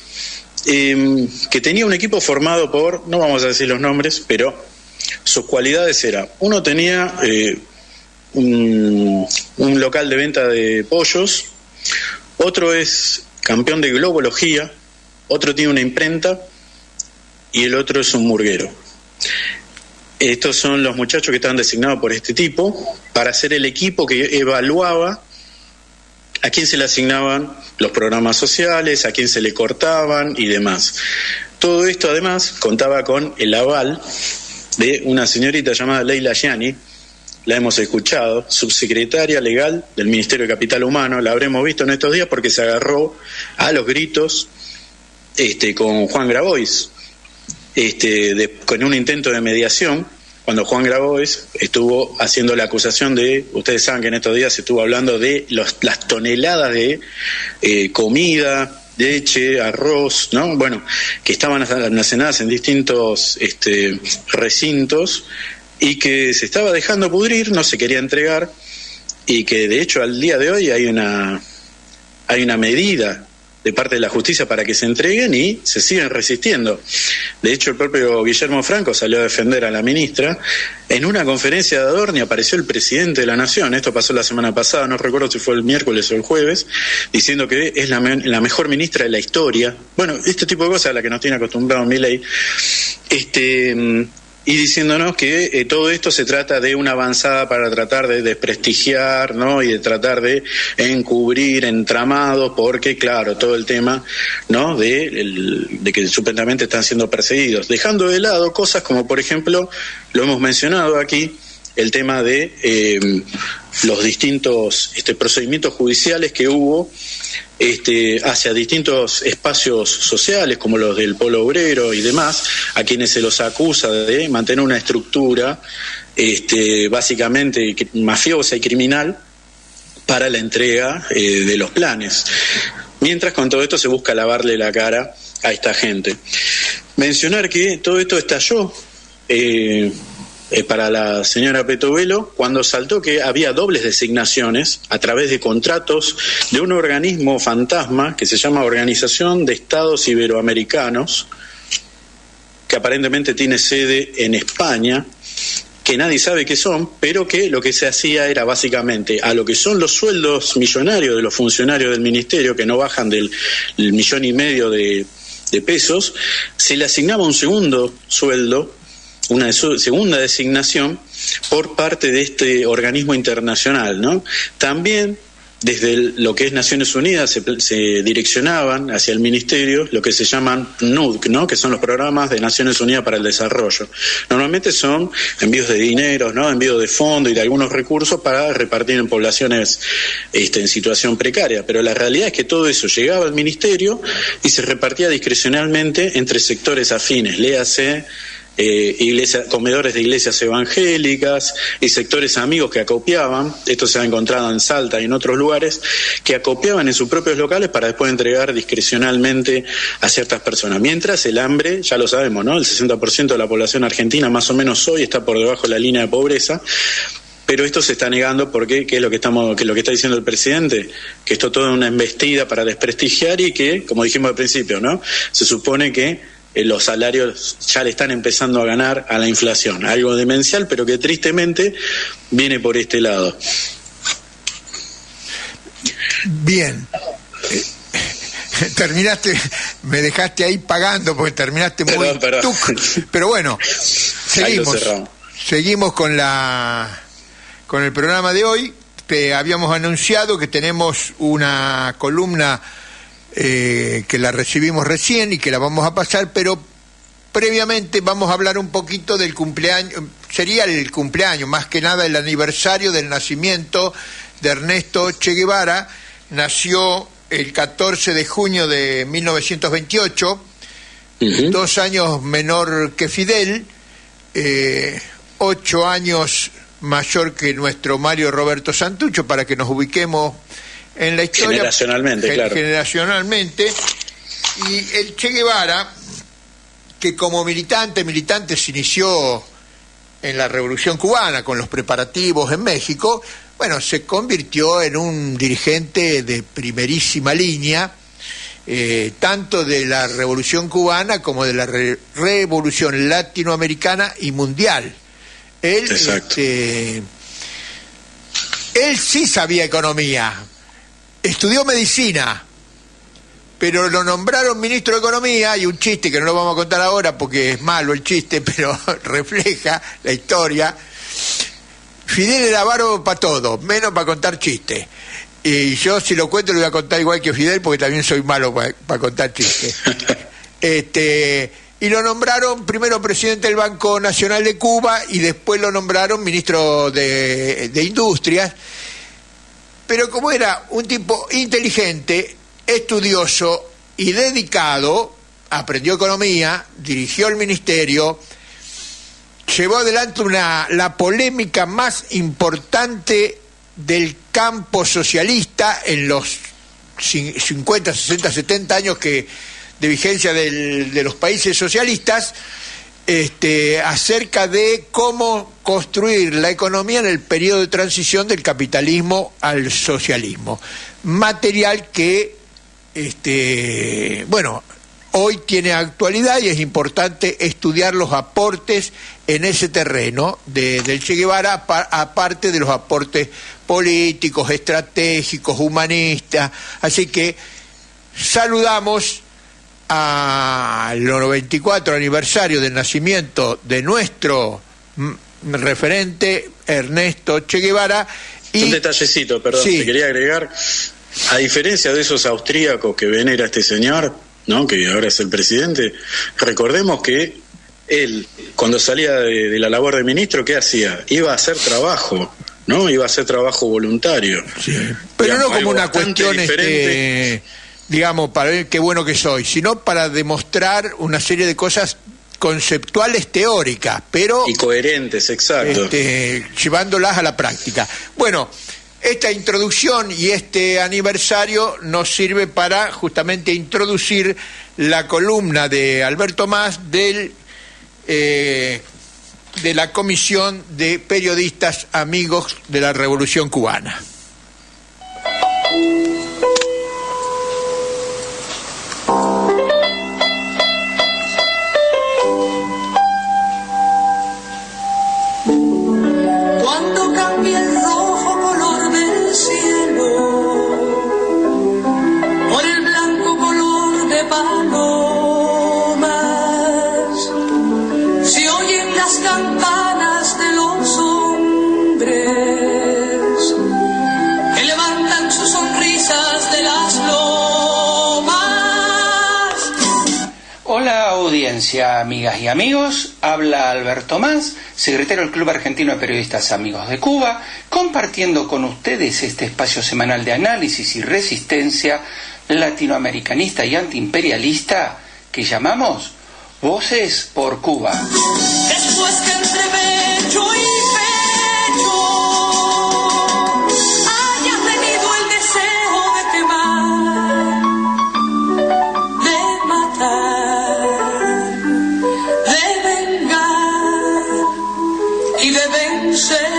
Speaker 3: que tenía un equipo formado por, no vamos a decir los nombres, pero sus cualidades eran: uno tenía un local de venta de pollos, otro es campeón de globología, otro tiene una imprenta y el otro es un murguero. Estos son los muchachos que estaban designados por este tipo para ser el equipo que evaluaba a quién se le asignaban los programas sociales, a quién se le cortaban y demás. Todo esto además contaba con el aval de una señorita llamada Leila Gianni, la hemos escuchado, subsecretaria legal del Ministerio de Capital Humano, la habremos visto en estos días porque se agarró a los gritos con Juan Grabois, con un intento de mediación, cuando Juan Grabois estuvo haciendo la acusación de, ustedes saben que en estos días se estuvo hablando de las toneladas de comida, leche, arroz, ¿no? Bueno, que estaban almacenadas en distintos recintos y que se estaba dejando pudrir, no se quería entregar, y que de hecho al día de hoy hay una medida de parte de la justicia para que se entreguen y se siguen resistiendo. De hecho, el propio Guillermo Franco salió a defender a la ministra. En una conferencia de Adorni apareció el presidente de la Nación, esto pasó la semana pasada, no recuerdo si fue el miércoles o el jueves, diciendo que es la mejor ministra de la historia. Bueno, este tipo de cosas a las que nos tiene acostumbrado Milei. Y diciéndonos que todo esto se trata de una avanzada para tratar de desprestigiar, ¿no? Y de tratar de encubrir entramados, porque claro, todo el tema, ¿no? de que supuestamente están siendo perseguidos, dejando de lado cosas como, por ejemplo, lo hemos mencionado aquí, el tema de los distintos procedimientos judiciales que hubo hacia distintos espacios sociales como los del Polo Obrero y demás, a quienes se los acusa de mantener una estructura básicamente mafiosa y criminal para la entrega de los planes. Mientras con todo esto se busca lavarle la cara a esta gente. Mencionar que todo esto estalló para la señora Petovelo cuando saltó que había dobles designaciones a través de contratos de un organismo fantasma que se llama Organización de Estados Iberoamericanos, que aparentemente tiene sede en España, que nadie sabe qué son, pero que lo que se hacía era básicamente a lo que son los sueldos millonarios de los funcionarios del ministerio, que no bajan del 1,5 millones de pesos, se le asignaba un segundo sueldo, una segunda designación por parte de este organismo internacional, ¿no? También desde lo que es Naciones Unidas se direccionaban hacia el ministerio lo que se llaman PNUD, ¿no? Que son los programas de Naciones Unidas para el Desarrollo. Normalmente son envíos de dinero, ¿no? Envíos de fondos y de algunos recursos para repartir en poblaciones en situación precaria, pero la realidad es que todo eso llegaba al ministerio y se repartía discrecionalmente entre sectores afines, léase comedores de iglesias evangélicas y sectores amigos que acopiaban, esto se ha encontrado en Salta y en otros lugares, que acopiaban en sus propios locales para después entregar discrecionalmente a ciertas personas. Mientras el hambre, ya lo sabemos, ¿no? El 60% de la población argentina más o menos hoy está por debajo de la línea de pobreza. Pero esto se está negando porque, ¿qué es lo que está diciendo el presidente? Que esto todo es una embestida para desprestigiar y que, como dijimos al principio, ¿no? Se supone que los salarios ya le están empezando a ganar a la inflación, algo demencial, pero que tristemente viene por este lado.
Speaker 1: Bien. Terminaste, me dejaste ahí pagando porque terminaste muy...
Speaker 3: Perdón.
Speaker 1: Pero bueno, seguimos con el programa de hoy. Te habíamos anunciado que tenemos una columna que la recibimos recién y que la vamos a pasar, pero previamente vamos a hablar un poquito del cumpleaños, sería el cumpleaños, más que nada el aniversario del nacimiento de Ernesto Che Guevara. Nació el 14 de junio de 1928, 2 años menor que Fidel, 8 años mayor que nuestro Mario Roberto Santucho, para que nos ubiquemos en la historia.
Speaker 3: Generacionalmente, claro.
Speaker 1: Generacionalmente. Y el Che Guevara, que como militante se inició en la Revolución Cubana con los preparativos en México, bueno, se convirtió en un dirigente de primerísima línea, tanto de la Revolución Cubana como de la Revolución Latinoamericana y mundial. Él sí sabía economía, estudió medicina, pero lo nombraron ministro de Economía, y un chiste que no lo vamos a contar ahora porque es malo el chiste, pero refleja la historia. Fidel era bárbaro para todo, menos para contar chistes. Y yo, si lo cuento, lo voy a contar igual que Fidel, porque también soy malo para contar chistes. Y lo nombraron primero presidente del Banco Nacional de Cuba y después lo nombraron ministro de Industrias. Pero como era un tipo inteligente, estudioso y dedicado, aprendió economía, dirigió el ministerio, llevó adelante la polémica más importante del campo socialista en los 50, 60, 70 años de vigencia de los países socialistas, acerca de cómo construir la economía en el periodo de transición del capitalismo al socialismo. Material que, hoy tiene actualidad y es importante estudiar los aportes en ese terreno del Che Guevara, aparte de los aportes políticos, estratégicos, humanistas. Así que saludamos al 94 aniversario del nacimiento de nuestro referente Ernesto Che Guevara.
Speaker 3: Un detallecito, perdón,
Speaker 1: sí.
Speaker 3: Te quería agregar, a diferencia de esos austríacos que venera este señor, ¿no?, que ahora es el presidente, recordemos que él, cuando salía de la labor de ministro, ¿qué hacía? Iba a hacer trabajo, ¿no? Iba a hacer trabajo voluntario.
Speaker 1: Sí. Pero
Speaker 3: digamos,
Speaker 1: no como una cuestión, digamos, para ver qué bueno que soy, sino para demostrar una serie de cosas conceptuales teóricas, pero...
Speaker 3: Y coherentes, exacto.
Speaker 1: Llevándolas a la práctica. Bueno, esta introducción y este aniversario nos sirve para justamente introducir la columna de Alberto Mas de la Comisión de Periodistas Amigos de la Revolución Cubana.
Speaker 4: Cuando cambia el rojo color del cielo por el blanco color de palomas, se oyen las campanas de los hombres que levantan sus sonrisas de las lomas.
Speaker 5: Hola audiencia, amigas y amigos, habla Alberto Mas, secretario del Club Argentino de Periodistas Amigos de Cuba, compartiendo con ustedes este espacio semanal de análisis y resistencia latinoamericanista y antiimperialista que llamamos Voces por Cuba.
Speaker 4: Después que entre pecho y pecho hayas tenido el deseo de quemar, de matar, de vengar y de vencer.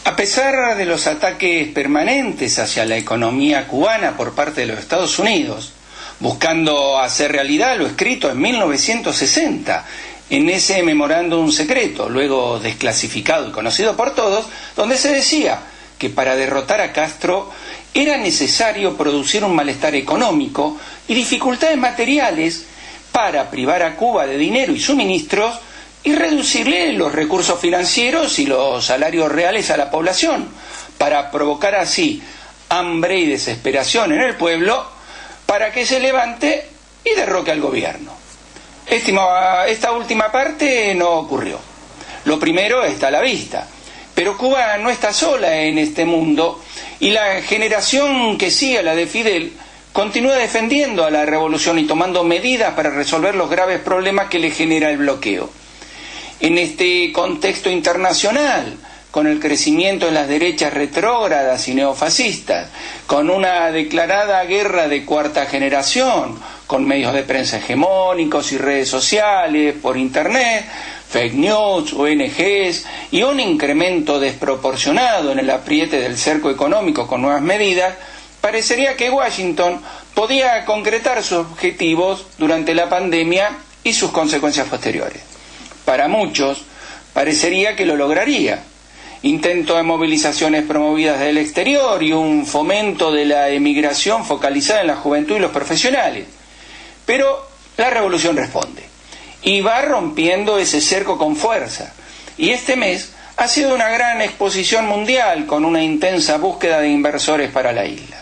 Speaker 5: A pesar de los ataques permanentes hacia la economía cubana por parte de los Estados Unidos, buscando hacer realidad lo escrito en 1960, en ese memorándum secreto, luego desclasificado y conocido por todos, donde se decía que para derrotar a Castro era necesario producir un malestar económico y dificultades materiales para privar a Cuba de dinero y suministros y reducirle los recursos financieros y los salarios reales a la población, para provocar así hambre y desesperación en el pueblo, para que se levante y derroque al gobierno. Esta última parte no ocurrió. Lo primero está a la vista, pero Cuba no está sola en este mundo y la generación que sigue a la de Fidel continúa defendiendo a la revolución y tomando medidas para resolver los graves problemas que le genera el bloqueo. En este contexto internacional, con el crecimiento de las derechas retrógradas y neofascistas, con una declarada guerra de cuarta generación, con medios de prensa hegemónicos y redes sociales, por internet, fake news, ONGs y un incremento desproporcionado en el apriete del cerco económico con nuevas medidas, parecería que Washington podía concretar sus objetivos durante la pandemia y sus consecuencias posteriores. Para muchos, parecería que lo lograría. Intento de movilizaciones promovidas del exterior y un fomento de la emigración focalizada en la juventud y los profesionales. Pero la revolución responde y va rompiendo ese cerco con fuerza. Y este mes ha sido una gran exposición mundial con una intensa búsqueda de inversores para la isla.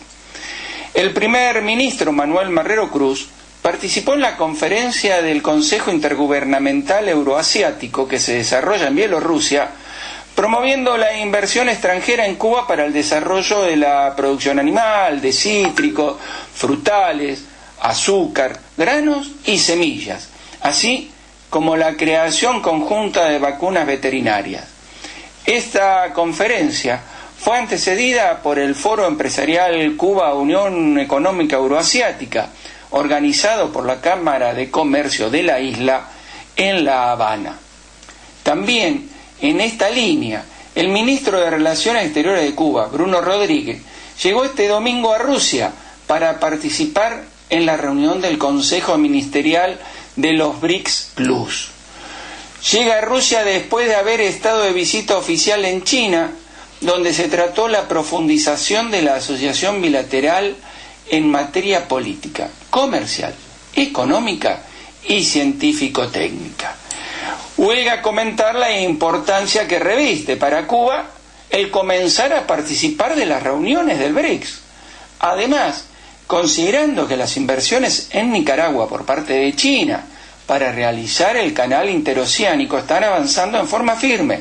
Speaker 5: El primer ministro Manuel Marrero Cruz participó en la conferencia del Consejo Intergubernamental Euroasiático que se desarrolla en Bielorrusia, promoviendo la inversión extranjera en Cuba para el desarrollo de la producción animal, de cítricos, frutales, azúcar, granos y semillas, así como la creación conjunta de vacunas veterinarias. Esta conferencia fue antecedida por el Foro Empresarial Cuba-Unión Económica Euroasiática, organizado por la Cámara de Comercio de la isla en La Habana. También en esta línea, el ministro de Relaciones Exteriores de Cuba, Bruno Rodríguez, llegó este domingo a Rusia para participar en la reunión del Consejo Ministerial de los BRICS Plus. Llega a Rusia después de haber estado de visita oficial en China, donde se trató la profundización de la asociación bilateral en materia política, comercial, económica y científico-técnica. Huelga comentar la importancia que reviste para Cuba el comenzar a participar de las reuniones del BRICS. Además, considerando que las inversiones en Nicaragua por parte de China para realizar el canal interoceánico están avanzando en forma firme,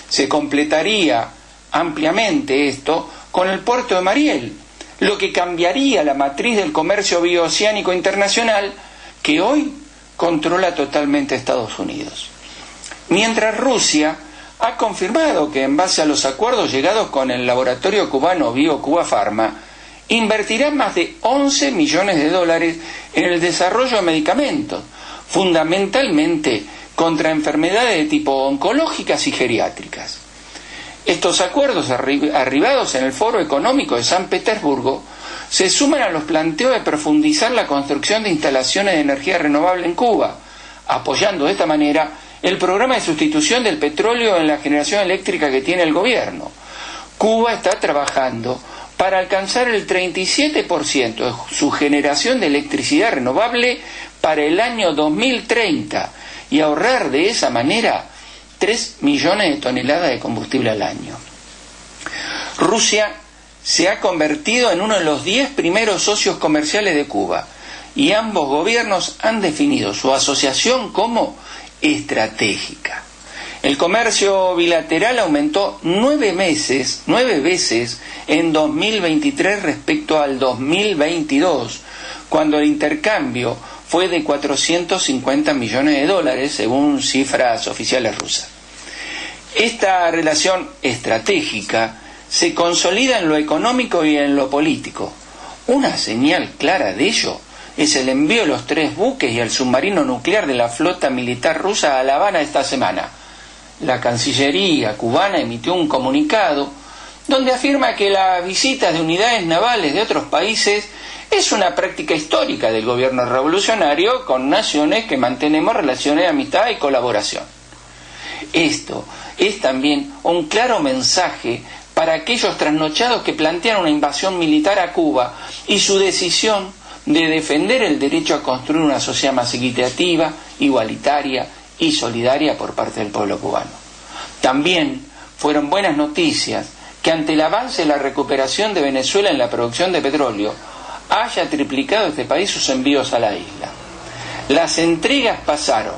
Speaker 5: se completaría ampliamente esto con el puerto de Mariel, lo que cambiaría la matriz del comercio bioceánico internacional que hoy controla totalmente Estados Unidos. Mientras Rusia ha confirmado que en base a los acuerdos llegados con el laboratorio cubano BioCuba Pharma, invertirá más de 11 millones de dólares en el desarrollo de medicamentos, fundamentalmente contra enfermedades de tipo oncológicas y geriátricas. Estos acuerdos arribados en el Foro Económico de San Petersburgo se suman a los planteos de profundizar la construcción de instalaciones de energía renovable en Cuba, apoyando de esta manera el programa de sustitución del petróleo en la generación eléctrica que tiene el gobierno. Cuba está trabajando para alcanzar el 37% de su generación de electricidad renovable para el año 2030 y ahorrar de esa manera 3 millones de toneladas de combustible al año. Rusia se ha convertido en uno de los 10 primeros socios comerciales de Cuba y ambos gobiernos han definido su asociación como estratégica. El comercio bilateral aumentó 9 veces en 2023 respecto al 2022, cuando el intercambio fue de 450 millones de dólares, según cifras oficiales rusas. Esta relación estratégica se consolida en lo económico y en lo político. Una señal clara de ello es el envío de los 3 buques y el submarino nuclear de la flota militar rusa a La Habana esta semana. La Cancillería cubana emitió un comunicado donde afirma que las visitas de unidades navales de otros países es una práctica histórica del gobierno revolucionario con naciones que mantenemos relaciones de amistad y colaboración. Esto es también un claro mensaje para aquellos trasnochados que plantean una invasión militar a Cuba y su decisión de defender el derecho a construir una sociedad más equitativa, igualitaria y solidaria por parte del pueblo cubano. También fueron buenas noticias que ante el avance de la recuperación de Venezuela en la producción de petróleo, haya triplicado este país sus envíos a la isla. Las entregas pasaron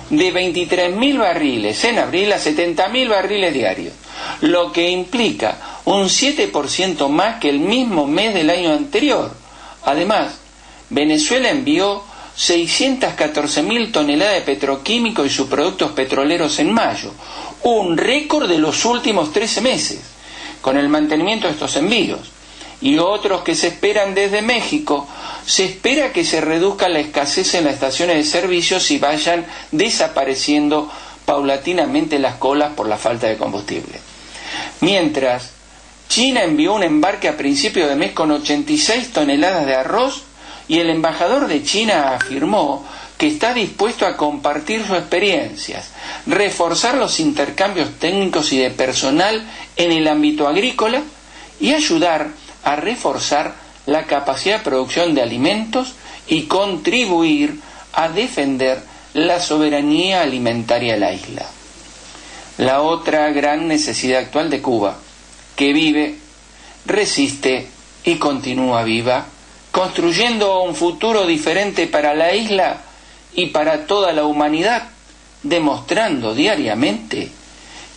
Speaker 5: de 23.000 barriles en abril a 70.000 barriles diarios, lo que implica un 7% más que el mismo mes del año anterior. Además, Venezuela envió 614.000 toneladas de petroquímicos y subproductos petroleros en mayo, un récord de los últimos 13 meses. Con el mantenimiento de estos envíos y otros que se esperan desde México, se espera que se reduzca la escasez en las estaciones de servicios y vayan desapareciendo paulatinamente las colas por la falta de combustible. Mientras, China envió un embarque a principio de mes con 86 toneladas de arroz y el embajador de China afirmó que está dispuesto a compartir sus experiencias, reforzar los intercambios técnicos y de personal en el ámbito agrícola y ayudar a reforzar la capacidad de producción de alimentos y contribuir a defender la soberanía alimentaria de la isla. La otra gran necesidad actual de Cuba, que vive, resiste y continúa viva, construyendo un futuro diferente para la isla y para toda la humanidad, demostrando diariamente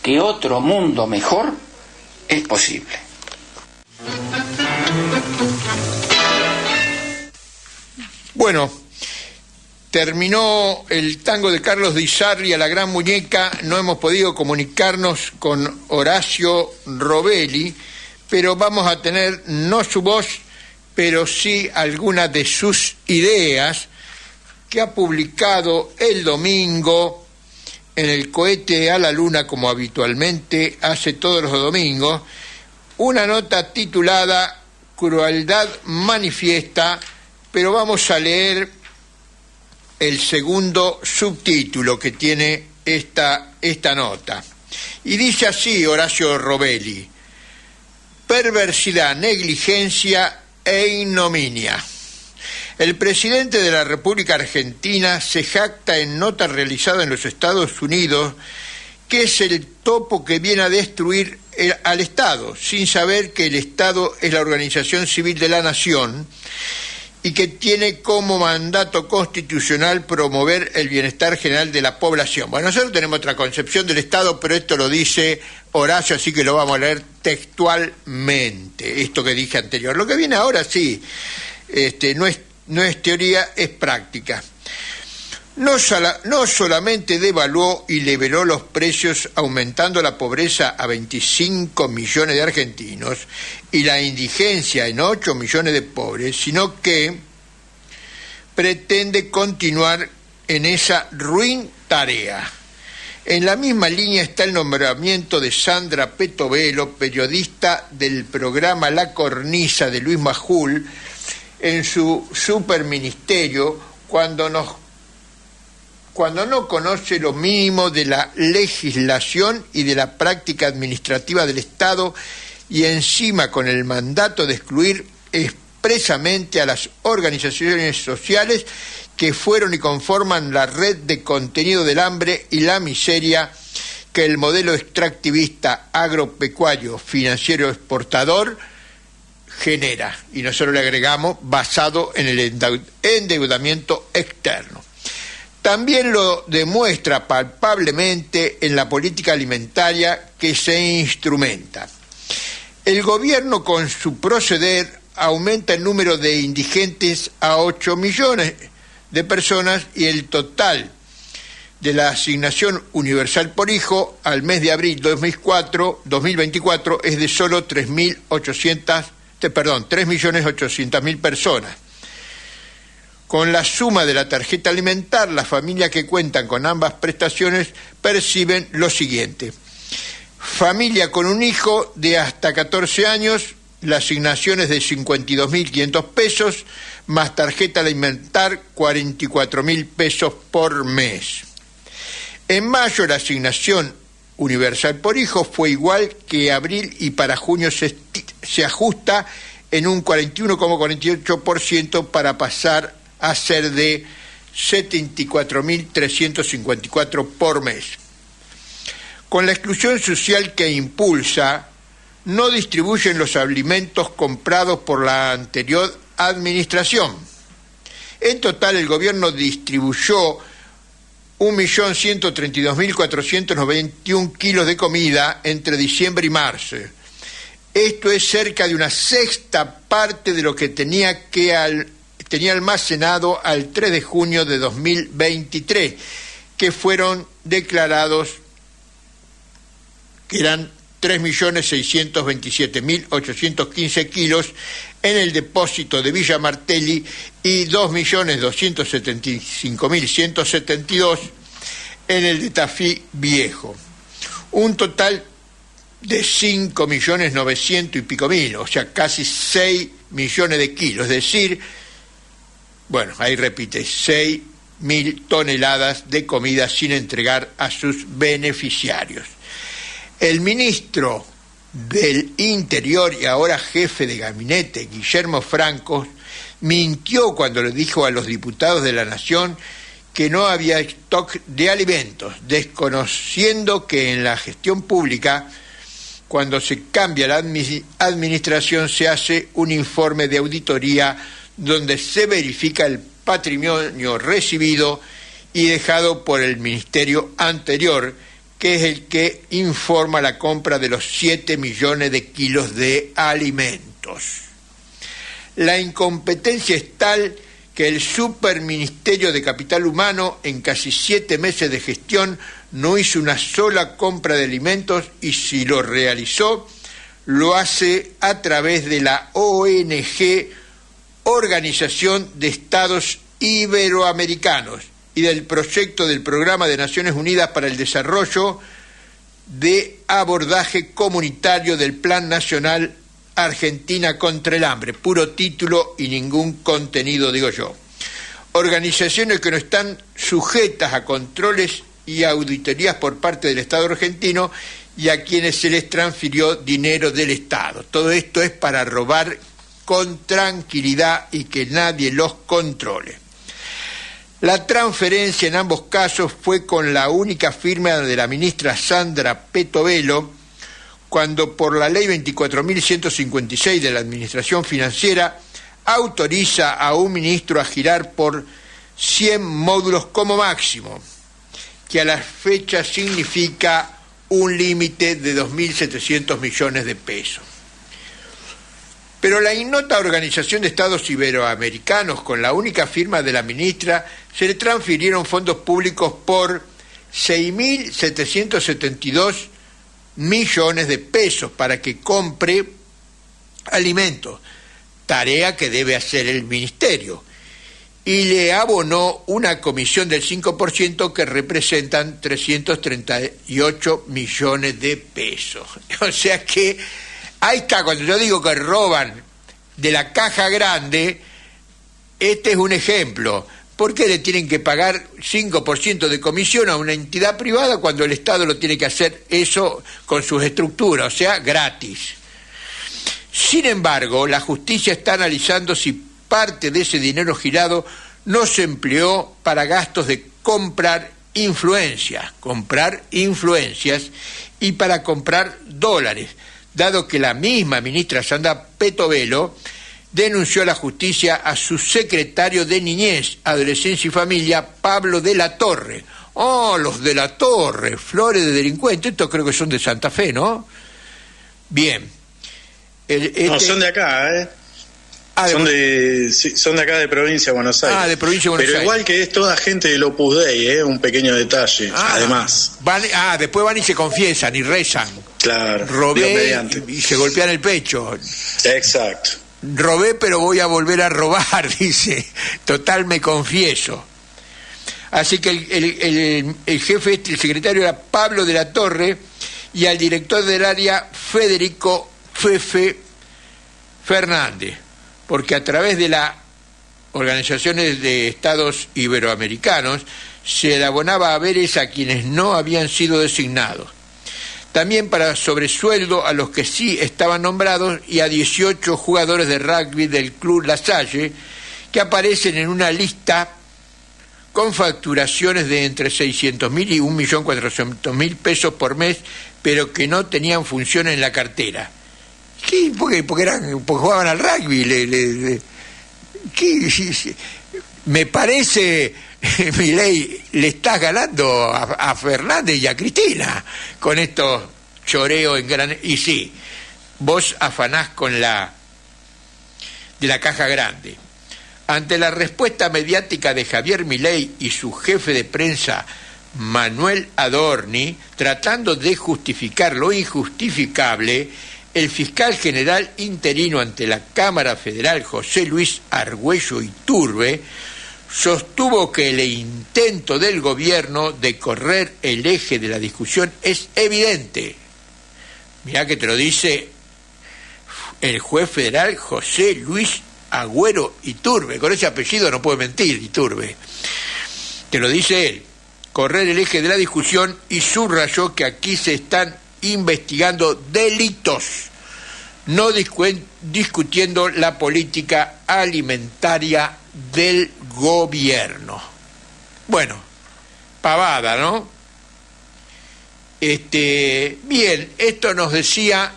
Speaker 5: que otro mundo mejor es posible.
Speaker 1: Bueno, terminó el tango de Carlos Di Sarli a la gran muñeca. No hemos podido comunicarnos con Horacio Robelli, pero vamos a tener no su voz, pero sí algunas de sus ideas que ha publicado el domingo en el Cohete a la Luna, como habitualmente hace todos los domingos, una nota titulada Crueldad Manifiesta, pero vamos a leer el segundo subtítulo que tiene esta nota. Y dice así Horacio Robelli: perversidad, negligencia e ignominia. El presidente de la República Argentina se jacta en nota realizada en los Estados Unidos que es el topo que viene a destruir al Estado, sin saber que el Estado es la organización civil de la nación y que tiene como mandato constitucional promover el bienestar general de la población. Bueno, nosotros tenemos otra concepción del Estado, pero esto lo dice Horacio, así que lo vamos a leer textualmente, esto que dije anterior. Lo que viene ahora sí, no es teoría, es práctica. No solamente devaluó y niveló los precios, aumentando la pobreza a 25 millones de argentinos y la indigencia en 8 millones de pobres, sino que pretende continuar en esa ruin tarea. En la misma línea está el nombramiento de Sandra Petovelo, periodista del programa La Cornisa de Luis Majul, en su superministerio, cuando no conoce lo mínimo de la legislación y de la práctica administrativa del Estado, y encima con el mandato de excluir expresamente a las organizaciones sociales que fueron y conforman la red de contenido del hambre y la miseria que el modelo extractivista agropecuario financiero exportador genera, y nosotros le agregamos basado en el endeudamiento externo. También lo demuestra palpablemente en la política alimentaria que se instrumenta. El gobierno, con su proceder, aumenta el número de indigentes a 8 millones de personas y el total de la asignación universal por hijo al mes de abril 2024 es de solo 3.800.000 personas. Con la suma de la tarjeta alimentar, las familias que cuentan con ambas prestaciones perciben lo siguiente: familia con un hijo de hasta 14 años, la asignación es de 52.500 pesos, más tarjeta alimentar 44.000 pesos por mes. En mayo la asignación universal por hijo fue igual que abril y para junio se ajusta en un 41,48% para pasar a ser de 74.354 por mes. Con la exclusión social que impulsa, no distribuyen los alimentos comprados por la anterior administración. En total, el gobierno distribuyó 1.132.491 kilos de comida entre diciembre y marzo. Esto es cerca de una sexta parte de lo que tenía almacenado al 3 de junio de 2023, que fueron declarados, que eran 3.627.815 kilos en el depósito de Villa Martelli y 2.275.172 en el de Tafí Viejo. Un total de 5.900.000 y pico mil, o sea, casi 6 millones de kilos, es decir, bueno, ahí repite, 6.000 toneladas de comida sin entregar a sus beneficiarios. El ministro del Interior y ahora jefe de gabinete, Guillermo Franco, mintió cuando le dijo a los diputados de la Nación que no había stock de alimentos, desconociendo que en la gestión pública, cuando se cambia la administración, se hace un informe de auditoría donde se verifica el patrimonio recibido y dejado por el ministerio anterior, que es el que informa la compra de los 7 millones de kilos de alimentos. La incompetencia es tal que el Superministerio de Capital Humano en casi 7 meses de gestión no hizo una sola compra de alimentos, y si lo realizó, lo hace a través de la ONG Organización de Estados Iberoamericanos y del proyecto del Programa de Naciones Unidas para el Desarrollo de Abordaje Comunitario del Plan Nacional Argentina contra el Hambre, puro título y ningún contenido, digo yo. Organizaciones que no están sujetas a controles y auditorías por parte del Estado argentino y a quienes se les transfirió dinero del Estado. Todo esto es para robar con tranquilidad y que nadie los controle. La transferencia en ambos casos fue con la única firma de la ministra Sandra Petovelo, cuando por la ley 24.156 de la Administración Financiera autoriza a un ministro a girar por 100 módulos como máximo, que a la fecha significa un límite de 2.700 millones de pesos. Pero la ignota Organización de Estados Iberoamericanos, con la única firma de la ministra, se le transfirieron fondos públicos por 6.772 millones de pesos para que compre alimentos, tarea que debe hacer el ministerio, y le abonó una comisión del 5% que representan 338 millones de pesos. O sea que ahí está, cuando yo digo que roban de la caja grande, este es un ejemplo. ¿Por qué le tienen que pagar 5% de comisión a una entidad privada cuando el Estado lo tiene que hacer eso con sus estructuras, o sea, gratis? Sin embargo, la justicia está analizando si parte de ese dinero girado no se empleó para gastos de comprar influencias y para comprar dólares, dado que la misma ministra Sandra Petovelo denunció a la justicia a su secretario de Niñez, Adolescencia y Familia, Pablo de la Torre. Oh, los de la Torre, flores de delincuentes, estos creo que son de Santa Fe, ¿no? Bien.
Speaker 3: No, son de acá, ¿eh? Son de acá, de provincia de Buenos Aires.
Speaker 1: De provincia de Buenos Aires.
Speaker 3: Pero igual que es toda gente del Opus Dei, un pequeño detalle, además.
Speaker 1: Después van y se confiesan y rezan.
Speaker 3: Claro.
Speaker 1: Robé y se golpean el pecho.
Speaker 3: Exacto.
Speaker 1: Robé, pero voy a volver a robar, dice. Total, me confieso. Así que el jefe, el secretario era Pablo de la Torre, y al director del área, Federico Fefe Fernández, porque a través de las organizaciones de Estados Iberoamericanos se le abonaba haberes a quienes no habían sido designados. También para sobresueldo a los que sí estaban nombrados y a 18 jugadores de rugby del Club La Salle, que aparecen en una lista con facturaciones de entre 600.000 y 1.400.000 pesos por mes, pero que no tenían función en la cartera. ¿Qué? Porque jugaban al rugby. Me parece, Milei, le estás ganando a Fernández y a Cristina con estos choreos en gran... Y sí, vos afanás con de la caja grande. Ante la respuesta mediática de Javier Milei y su jefe de prensa, Manuel Adorni, tratando de justificar lo injustificable, el fiscal general interino ante la Cámara Federal, José Luis Argüello Iturbe, sostuvo que el intento del gobierno de correr el eje de la discusión es evidente. Mirá que te lo dice el juez federal José Luis Agüero Iturbe. Con ese apellido no puede mentir, Iturbe. Te lo dice él. Correr el eje de la discusión, y subrayó que aquí se están investigando delitos, no discutiendo la política alimentaria del gobierno. Bueno, pavada, ¿no? Bien, esto nos decía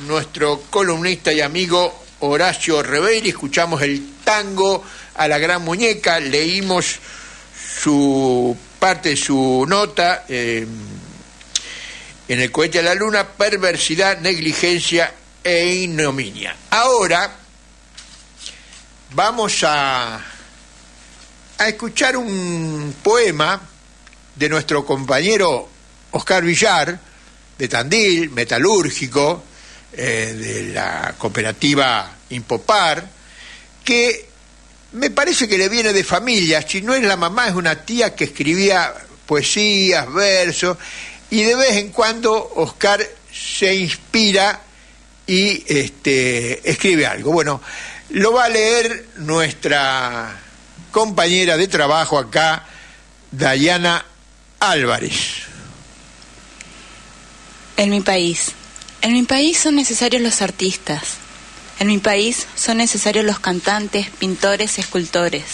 Speaker 1: nuestro columnista y amigo Horacio Reveiri. Escuchamos el tango a la gran muñeca, leímos su parte de su nota en el cohete a la luna, perversidad, negligencia e ignominia. Ahora vamos a escuchar un poema de nuestro compañero Oscar Villar, de Tandil, metalúrgico, de la cooperativa Impopar, que me parece que le viene de familia. Si no es la mamá, es una tía que escribía poesías, versos, y de vez en cuando Oscar se inspira y escribe algo. Bueno, lo va a leer nuestra compañera de trabajo acá, Dayana Álvarez.
Speaker 2: En mi país son necesarios los artistas. En mi país son necesarios los cantantes, pintores, escultores.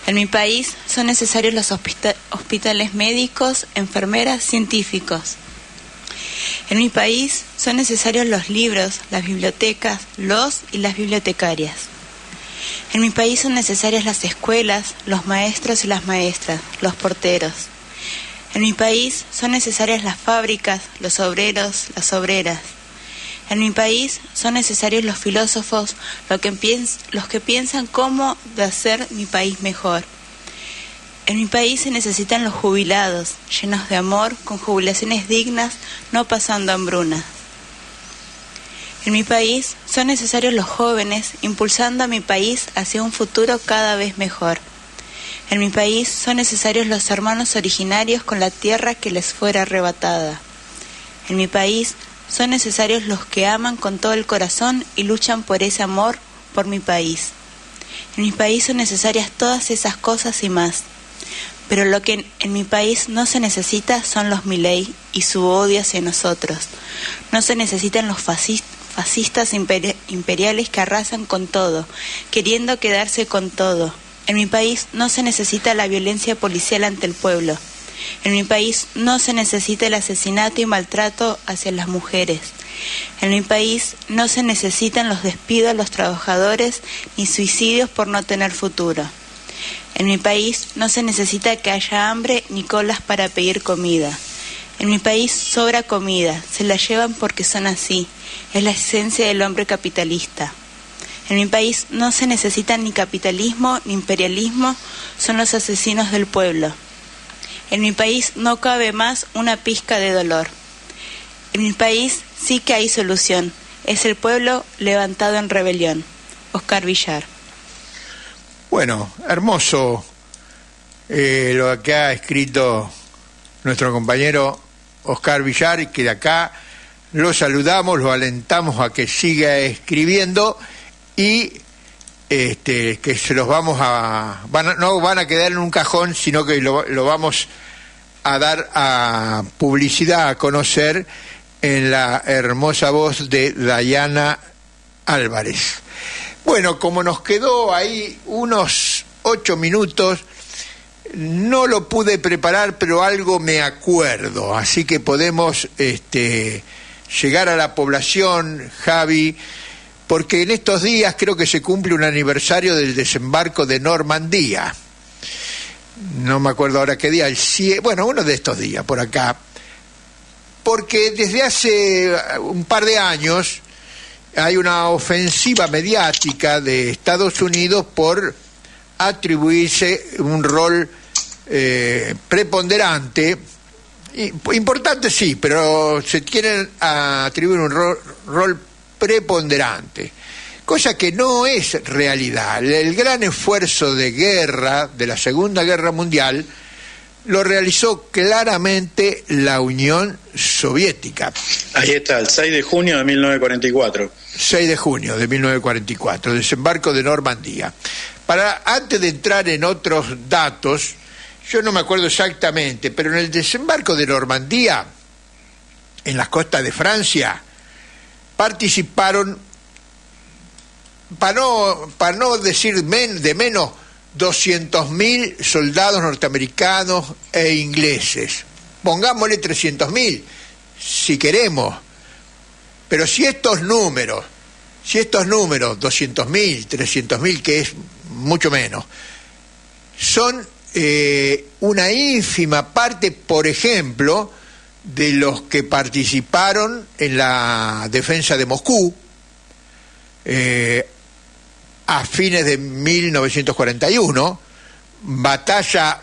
Speaker 2: En mi país son necesarios los hospitales médicos, enfermeras, científicos. En mi país son necesarios los libros, las bibliotecas, los y las bibliotecarias. En mi país son necesarias las escuelas, los maestros y las maestras, los porteros. En mi país son necesarias las fábricas, los obreros, las obreras. En mi país son necesarios los filósofos, los que piensan cómo de hacer mi país mejor. En mi país se necesitan los jubilados, llenos de amor, con jubilaciones dignas, no pasando hambrunas. En mi país son necesarios los jóvenes, impulsando a mi país hacia un futuro cada vez mejor. En mi país son necesarios los hermanos originarios con la tierra que les fuera arrebatada. En mi país son necesarios los que aman con todo el corazón y luchan por ese amor por mi país. En mi país son necesarias todas esas cosas y más. Pero lo que en mi país no se necesita son los Milei y su odio hacia nosotros. No se necesitan los fascistas imperiales que arrasan con todo, queriendo quedarse con todo. En mi país no se necesita la violencia policial ante el pueblo. En mi país no se necesita el asesinato y maltrato hacia las mujeres. En mi país no se necesitan los despidos a los trabajadores ni suicidios por no tener futuro. En mi país no se necesita que haya hambre ni colas para pedir comida. En mi país sobra comida, se la llevan porque son así. Es la esencia del hombre capitalista. En mi país no se necesita ni capitalismo ni imperialismo, son los asesinos del pueblo. En mi país no cabe más una pizca de dolor. En mi país sí que hay solución. Es el pueblo levantado en rebelión. Oscar Villar.
Speaker 1: Bueno, hermoso lo que ha escrito nuestro compañero Oscar Villar, y que de acá lo saludamos, lo alentamos a que siga escribiendo, y que se los vamos no van a quedar en un cajón, sino que lo vamos a dar a publicidad, a conocer en la hermosa voz de Dayana Álvarez. Bueno, como nos quedó ahí unos 8 minutos, no lo pude preparar, pero algo me acuerdo, así que podemos llegar a la población, Javi, porque en estos días creo que se cumple un aniversario del desembarco de Normandía. No me acuerdo ahora qué día, uno de estos días por acá, porque desde hace un par de años hay una ofensiva mediática de Estados Unidos por atribuirse un rol preponderante, importante sí, pero se quieren atribuir un rol preponderante cosa que no es realidad. El gran esfuerzo de guerra de la Segunda Guerra Mundial lo realizó claramente la Unión Soviética.
Speaker 3: Ahí está, el 6 de junio de 1944.
Speaker 1: 6 de junio de 1944, desembarco de Normandía. Antes de entrar en otros datos, yo no me acuerdo exactamente, pero en el desembarco de Normandía, en las costas de Francia, participaron, para no decir de menos, 200.000 soldados norteamericanos e ingleses. Pongámosle 300.000, si queremos. Pero si estos números, 200.000, 300.000, que es mucho menos, son una ínfima parte, por ejemplo, de los que participaron en la defensa de Moscú, a fines de 1941, batalla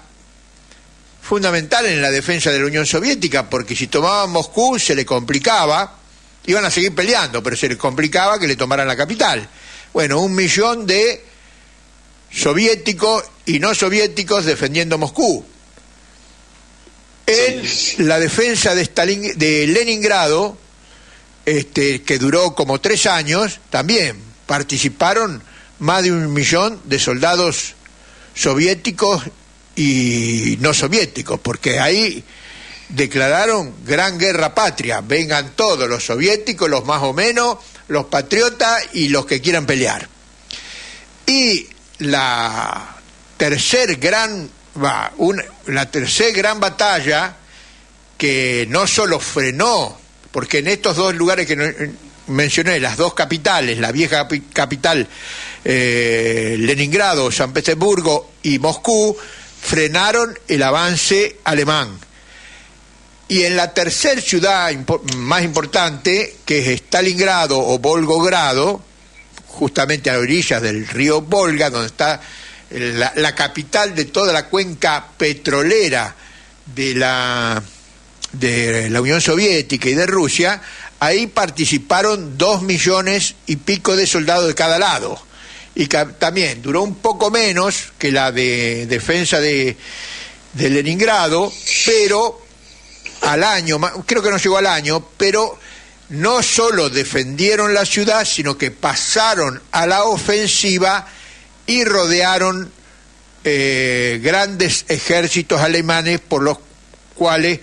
Speaker 1: fundamental en la defensa de la Unión Soviética, porque si tomaban Moscú se le complicaba, iban a seguir peleando, pero se les complicaba que le tomaran la capital. Bueno, 1 millón de soviéticos y no soviéticos defendiendo Moscú. En la defensa de Leningrado, que duró como 3 años, también participaron más de 1 millón de soldados soviéticos y no soviéticos, porque ahí declararon gran guerra patria, vengan todos, los soviéticos, los más o menos, los patriotas y los que quieran pelear. Y la tercer gran batalla, que no solo frenó, porque en estos dos lugares que mencioné, las dos capitales, la vieja capital Leningrado, San Petersburgo y Moscú, frenaron el avance alemán. Y en la tercera ciudad más importante, que es Stalingrado o Volgogrado, justamente a orillas del río Volga, donde está la capital de toda la cuenca petrolera de la Unión Soviética y de Rusia, ahí participaron 2 millones y pico de soldados de cada lado. Y también duró un poco menos que la de defensa de Leningrado, pero al año, creo que no llegó al año, pero no solo defendieron la ciudad, sino que pasaron a la ofensiva y rodearon grandes ejércitos alemanes, por los cuales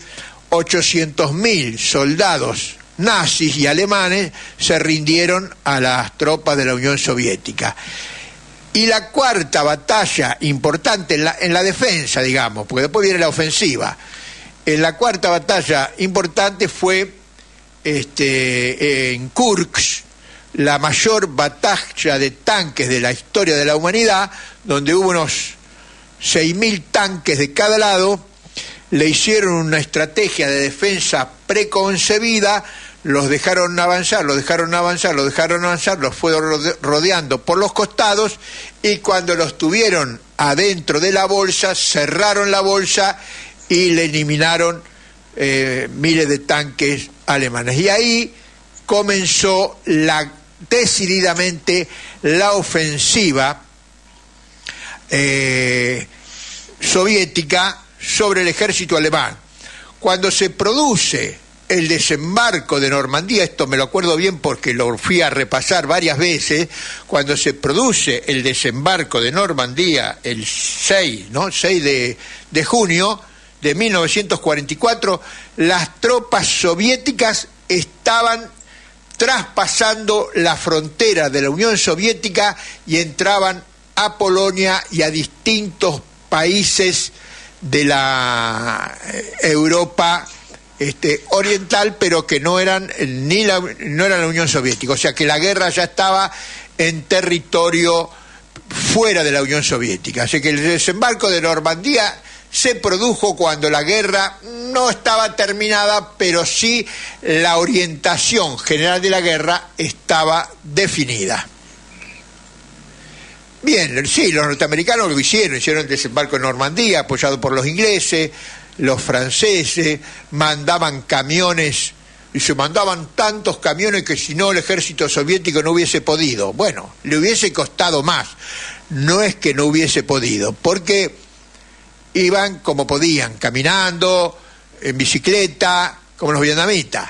Speaker 1: 800.000 soldados nazis y alemanes se rindieron a las tropas de la Unión Soviética. Y la cuarta batalla importante en la defensa, digamos, porque después viene la ofensiva, en la cuarta batalla importante fue en Kursk, la mayor batalla de tanques de la historia de la humanidad, donde hubo unos 6.000 tanques de cada lado. Le hicieron una estrategia de defensa preconcebida, los dejaron avanzar, los fueron rodeando por los costados, y cuando los tuvieron adentro de la bolsa, cerraron la bolsa y le eliminaron miles de tanques alemanes. Y ahí comenzó decididamente la ofensiva soviética sobre el ejército alemán. Cuando se produce el desembarco de Normandía, esto me lo acuerdo bien porque lo fui a repasar varias veces, cuando se produce el desembarco de Normandía el 6 de junio de 1944, las tropas soviéticas estaban traspasando la frontera de la Unión Soviética y entraban a Polonia y a distintos países de la Europa oriental, pero que no eran la Unión Soviética. O sea que la guerra ya estaba en territorio fuera de la Unión Soviética. Así que el desembarco de Normandía se produjo cuando la guerra no estaba terminada, pero sí la orientación general de la guerra estaba definida. Bien, sí, los norteamericanos lo hicieron el desembarco en Normandía, apoyado por los ingleses, los franceses, mandaban camiones y se mandaban tantos camiones que si no el ejército soviético no hubiese podido. Bueno, le hubiese costado más. No es que no hubiese podido, porque iban como podían, caminando, en bicicleta, como los vietnamitas,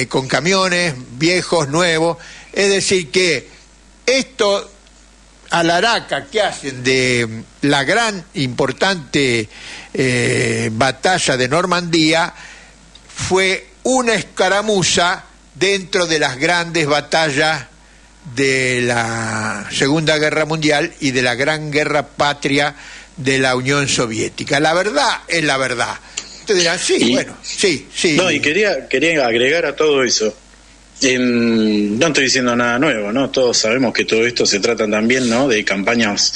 Speaker 1: con camiones viejos, nuevos. Es decir que esto, alaraca que hacen de la gran importante batalla de Normandía, fue una escaramuza dentro de las grandes batallas de la Segunda Guerra Mundial y de la Gran Guerra Patria de la Unión Soviética. La verdad es la verdad. Ustedes dirán, sí, bueno, sí.
Speaker 3: No, y quería agregar a todo eso. No estoy diciendo nada nuevo, ¿no? Todos sabemos que todo esto se trata también, ¿no?, de campañas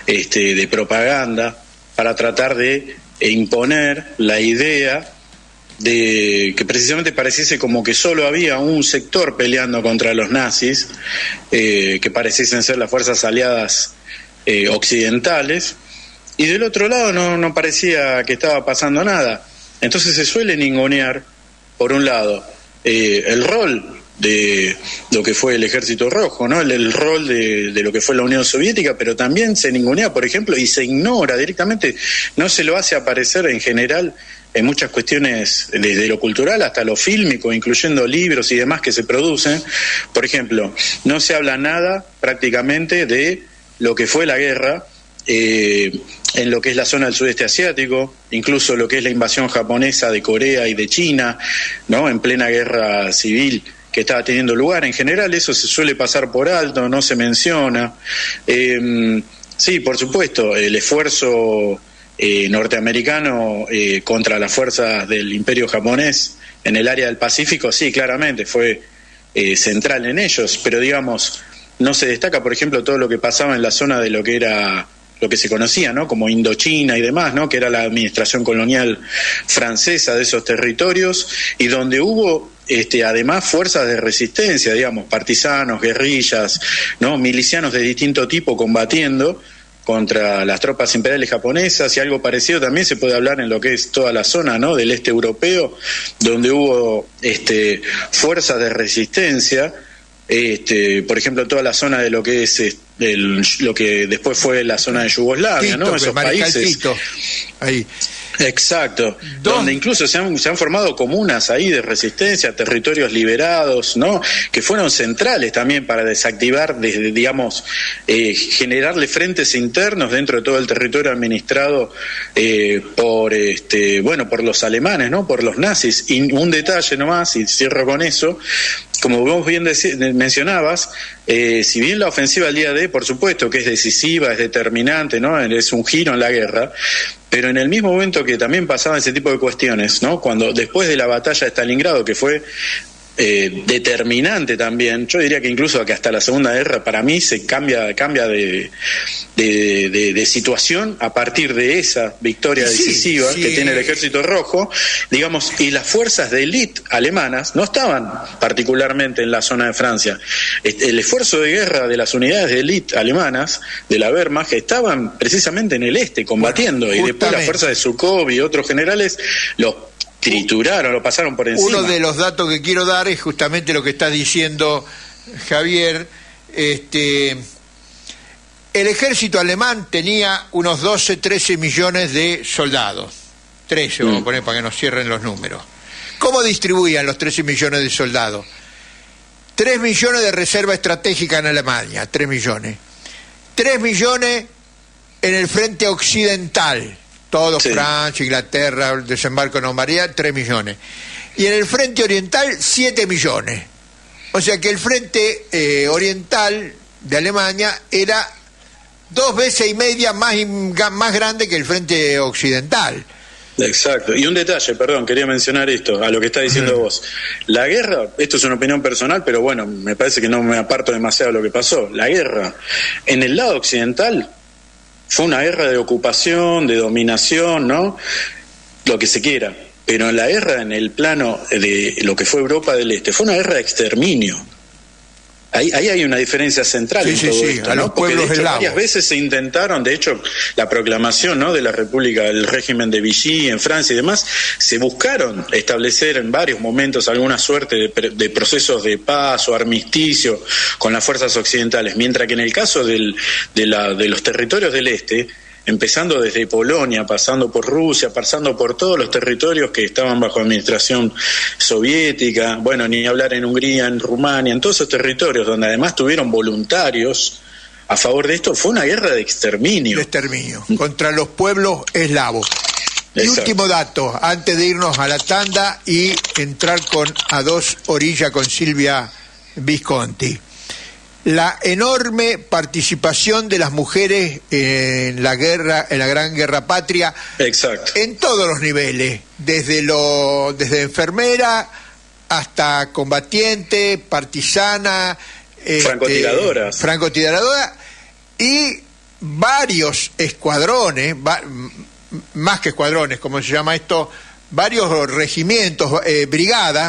Speaker 3: de propaganda para tratar de imponer la idea de que precisamente pareciese como que solo había un sector peleando contra los nazis, que pareciesen ser las fuerzas aliadas occidentales, y del otro lado no parecía que estaba pasando nada. Entonces se suele ningunear, por un lado, el rol de lo que fue el Ejército Rojo, ¿no? El rol de lo que fue la Unión Soviética, pero también se ningunea, por ejemplo, y se ignora directamente, no se lo hace aparecer en general en muchas cuestiones, desde lo cultural hasta lo fílmico, incluyendo libros y demás que se producen. Por ejemplo, no se habla nada prácticamente de lo que fue la guerra en lo que es la zona del sudeste asiático, incluso lo que es la invasión japonesa de Corea y de China, ¿no?, en plena guerra civil que estaba teniendo lugar. En general eso se suele pasar por alto, no se menciona. Sí, por supuesto, el esfuerzo norteamericano contra las fuerzas del Imperio japonés en el área del Pacífico, sí, claramente fue central en ellos, pero digamos, no se destaca, por ejemplo, todo lo que pasaba en la zona de lo que era, lo que se conocía, ¿no?, como Indochina y demás, ¿no?, que era la administración colonial francesa de esos territorios, y donde hubo además fuerzas de resistencia, digamos, partisanos, guerrillas, ¿no?, milicianos de distinto tipo combatiendo contra las tropas imperiales japonesas, y algo parecido también se puede hablar en lo que es toda la zona, ¿no?, del este europeo, donde hubo fuerzas de resistencia, por ejemplo, toda la zona de lo que es lo que después fue la zona de Yugoslavia,
Speaker 1: Tito,
Speaker 3: ¿no?, esos países.
Speaker 1: Tito, ahí.
Speaker 3: Exacto, donde incluso se han formado comunas ahí de resistencia, territorios liberados, ¿no?, que fueron centrales también para desactivar, digamos, generarle frentes internos dentro de todo el territorio administrado por los alemanes, ¿no?, por los nazis. Y un detalle nomás, y cierro con eso, como vos bien mencionabas, si bien la ofensiva al día D, por supuesto que es decisiva, es determinante, ¿no?, es un giro en la guerra, pero en el mismo momento que también pasaban ese tipo de cuestiones, ¿no?, cuando después de la batalla de Stalingrado, que fue determinante también, yo diría que incluso que hasta la Segunda Guerra para mí se cambia de situación a partir de esa victoria decisiva que tiene el Ejército Rojo, digamos, y las fuerzas de élite alemanas no estaban particularmente en la zona de Francia. El esfuerzo de guerra de las unidades de élite alemanas, de la Wehrmacht, estaban precisamente en el este combatiendo, y después las fuerzas de Zhukov y otros generales los trituraron, lo pasaron por encima.
Speaker 1: Uno de los datos que quiero dar es justamente lo que está diciendo Javier. El ejército alemán tenía unos 12, 13 millones de soldados. 13, vamos a poner para que nos cierren los números. ¿Cómo distribuían los 13 millones de soldados? 3 millones de reserva estratégica en Alemania, 3 millones. 3 millones en el frente occidental. Todo, sí. Francia, Inglaterra, el desembarco en Normandía, 3 millones. Y en el frente oriental, 7 millones. O sea que el frente oriental de Alemania era 2 veces y media más grande que el frente occidental.
Speaker 3: Exacto. Y un detalle, perdón, quería mencionar esto, a lo que está diciendo vos. La guerra, esto es una opinión personal, pero bueno, me parece que no me aparto demasiado de lo que pasó. La guerra, en el lado occidental, fue una guerra de ocupación, de dominación, ¿no?, lo que se quiera. Pero en la guerra, en el plano de lo que fue Europa del Este, fue una guerra de exterminio. Ahí hay una diferencia central en todo esto,
Speaker 1: a
Speaker 3: ¿no?
Speaker 1: los pueblos eslavos.
Speaker 3: Varias veces se intentaron, de hecho, la proclamación, ¿no?, de la República, el régimen de Vichy en Francia y demás, se buscaron establecer en varios momentos alguna suerte de procesos de paz o armisticio con las fuerzas occidentales, mientras que en el caso de los territorios del este, empezando desde Polonia, pasando por Rusia, pasando por todos los territorios que estaban bajo administración soviética, bueno, ni hablar en Hungría, en Rumania, en todos esos territorios donde además tuvieron voluntarios a favor de esto, fue una guerra de exterminio.
Speaker 1: De exterminio, contra los pueblos eslavos. Y
Speaker 3: Exacto.
Speaker 1: último dato, antes de irnos a la tanda y entrar a dos orillas con Silvia Visconti. La enorme participación de las mujeres en la guerra, en la Gran Guerra Patria.
Speaker 3: Exacto.
Speaker 1: En todos los niveles, desde enfermera hasta combatiente, partisana, francotiradora y varios escuadrones, más que escuadrones, como se llama esto, varios regimientos,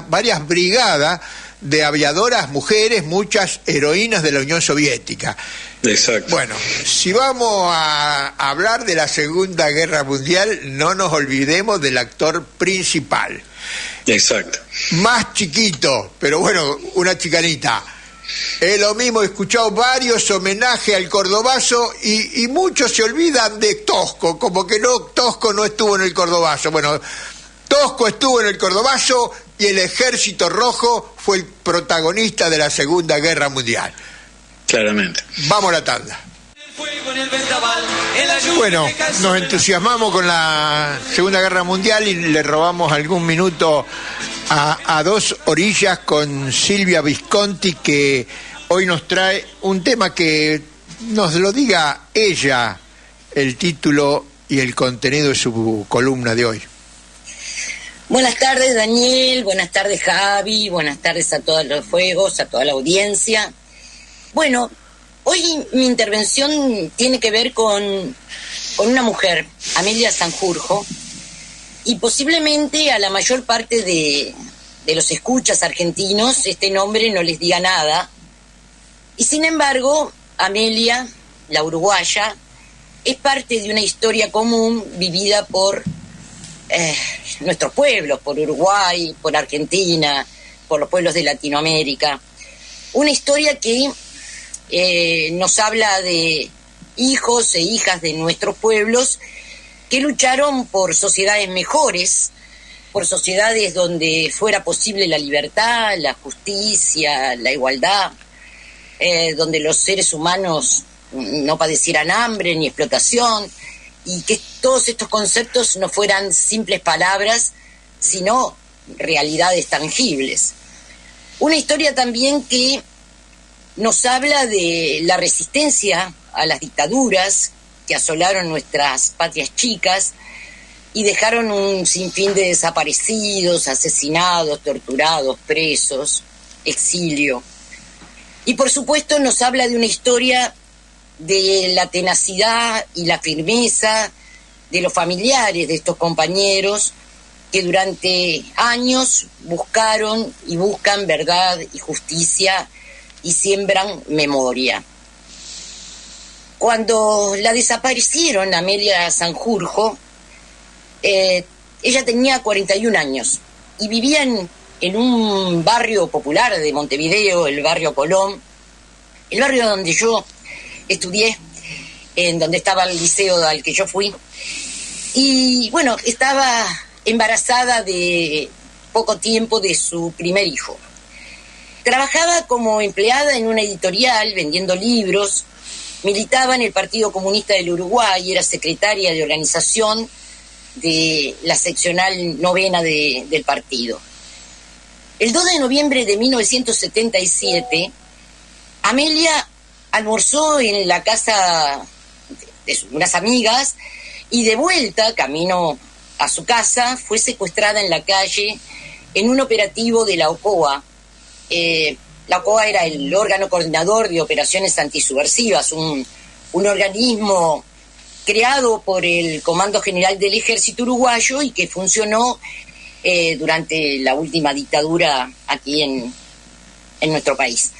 Speaker 1: varias brigadas de aviadoras mujeres, muchas heroínas de la Unión Soviética.
Speaker 3: Exacto.
Speaker 1: Bueno, si vamos a hablar de la Segunda Guerra Mundial, no nos olvidemos del actor principal.
Speaker 3: Exacto.
Speaker 1: Más chiquito, pero bueno, una chicanita. Es lo mismo, he escuchado varios homenajes al cordobazo y muchos se olvidan de Tosco, como que Tosco no estuvo en el cordobazo. Bueno, Tosco estuvo en el cordobazo y el Ejército Rojo fue el protagonista de la Segunda Guerra Mundial.
Speaker 3: Claramente.
Speaker 1: Vamos a la tanda. Bueno, nos entusiasmamos con la Segunda Guerra Mundial y le robamos algún minuto a dos orillas con Silvia Visconti, que hoy nos trae un tema que nos lo diga ella, el título y el contenido de su columna de hoy.
Speaker 6: Buenas tardes, Daniel, buenas tardes, Javi, buenas tardes a todos los fuegos, a toda la audiencia. Bueno, hoy mi intervención tiene que ver con una mujer, Amelia Sanjurjo, y posiblemente a la mayor parte de los escuchas argentinos este nombre no les diga nada. Y sin embargo, Amelia, la uruguaya, es parte de una historia común vivida por nuestros pueblos, por Uruguay, por Argentina, por los pueblos de Latinoamérica. Una historia que nos habla de hijos e hijas de nuestros pueblos que lucharon por sociedades mejores, por sociedades donde fuera posible la libertad, la justicia, la igualdad, donde los seres humanos no padecieran hambre ni explotación, y que todos estos conceptos no fueran simples palabras, sino realidades tangibles. Una historia también que nos habla de la resistencia a las dictaduras que asolaron nuestras patrias chicas y dejaron un sinfín de desaparecidos, asesinados, torturados, presos, exilio. Y por supuesto nos habla de una historia de la tenacidad y la firmeza de los familiares de estos compañeros que durante años buscaron y buscan verdad y justicia y siembran memoria. Cuando la desaparecieron, Amelia Sanjurjo, ella tenía 41 años y vivía en un barrio popular de Montevideo, el barrio Colón, el barrio donde yo estudié, en donde estaba el liceo al que yo fui. Y bueno, estaba embarazada de poco tiempo de su primer hijo. Trabajaba como empleada en una editorial vendiendo libros, militaba en el Partido Comunista del Uruguay, era secretaria de organización de la seccional novena del partido. El 2 de noviembre de 1977, Amelia almorzó en la casa de unas amigas y de vuelta, camino a su casa, fue secuestrada en la calle en un operativo de la OCOA. La OCOA era el órgano coordinador de operaciones antisubversivas, un organismo creado por el Comando General del Ejército Uruguayo y que funcionó durante la última dictadura aquí en nuestro país.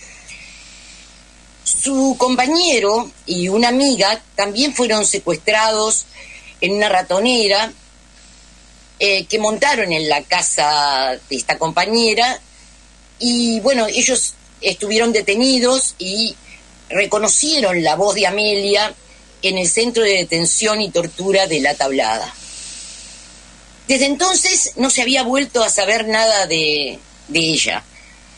Speaker 6: Su compañero y una amiga también fueron secuestrados en una ratonera que montaron en la casa de esta compañera, y bueno, ellos estuvieron detenidos y reconocieron la voz de Amelia en el centro de detención y tortura de La Tablada. Desde entonces no se había vuelto a saber nada de ella.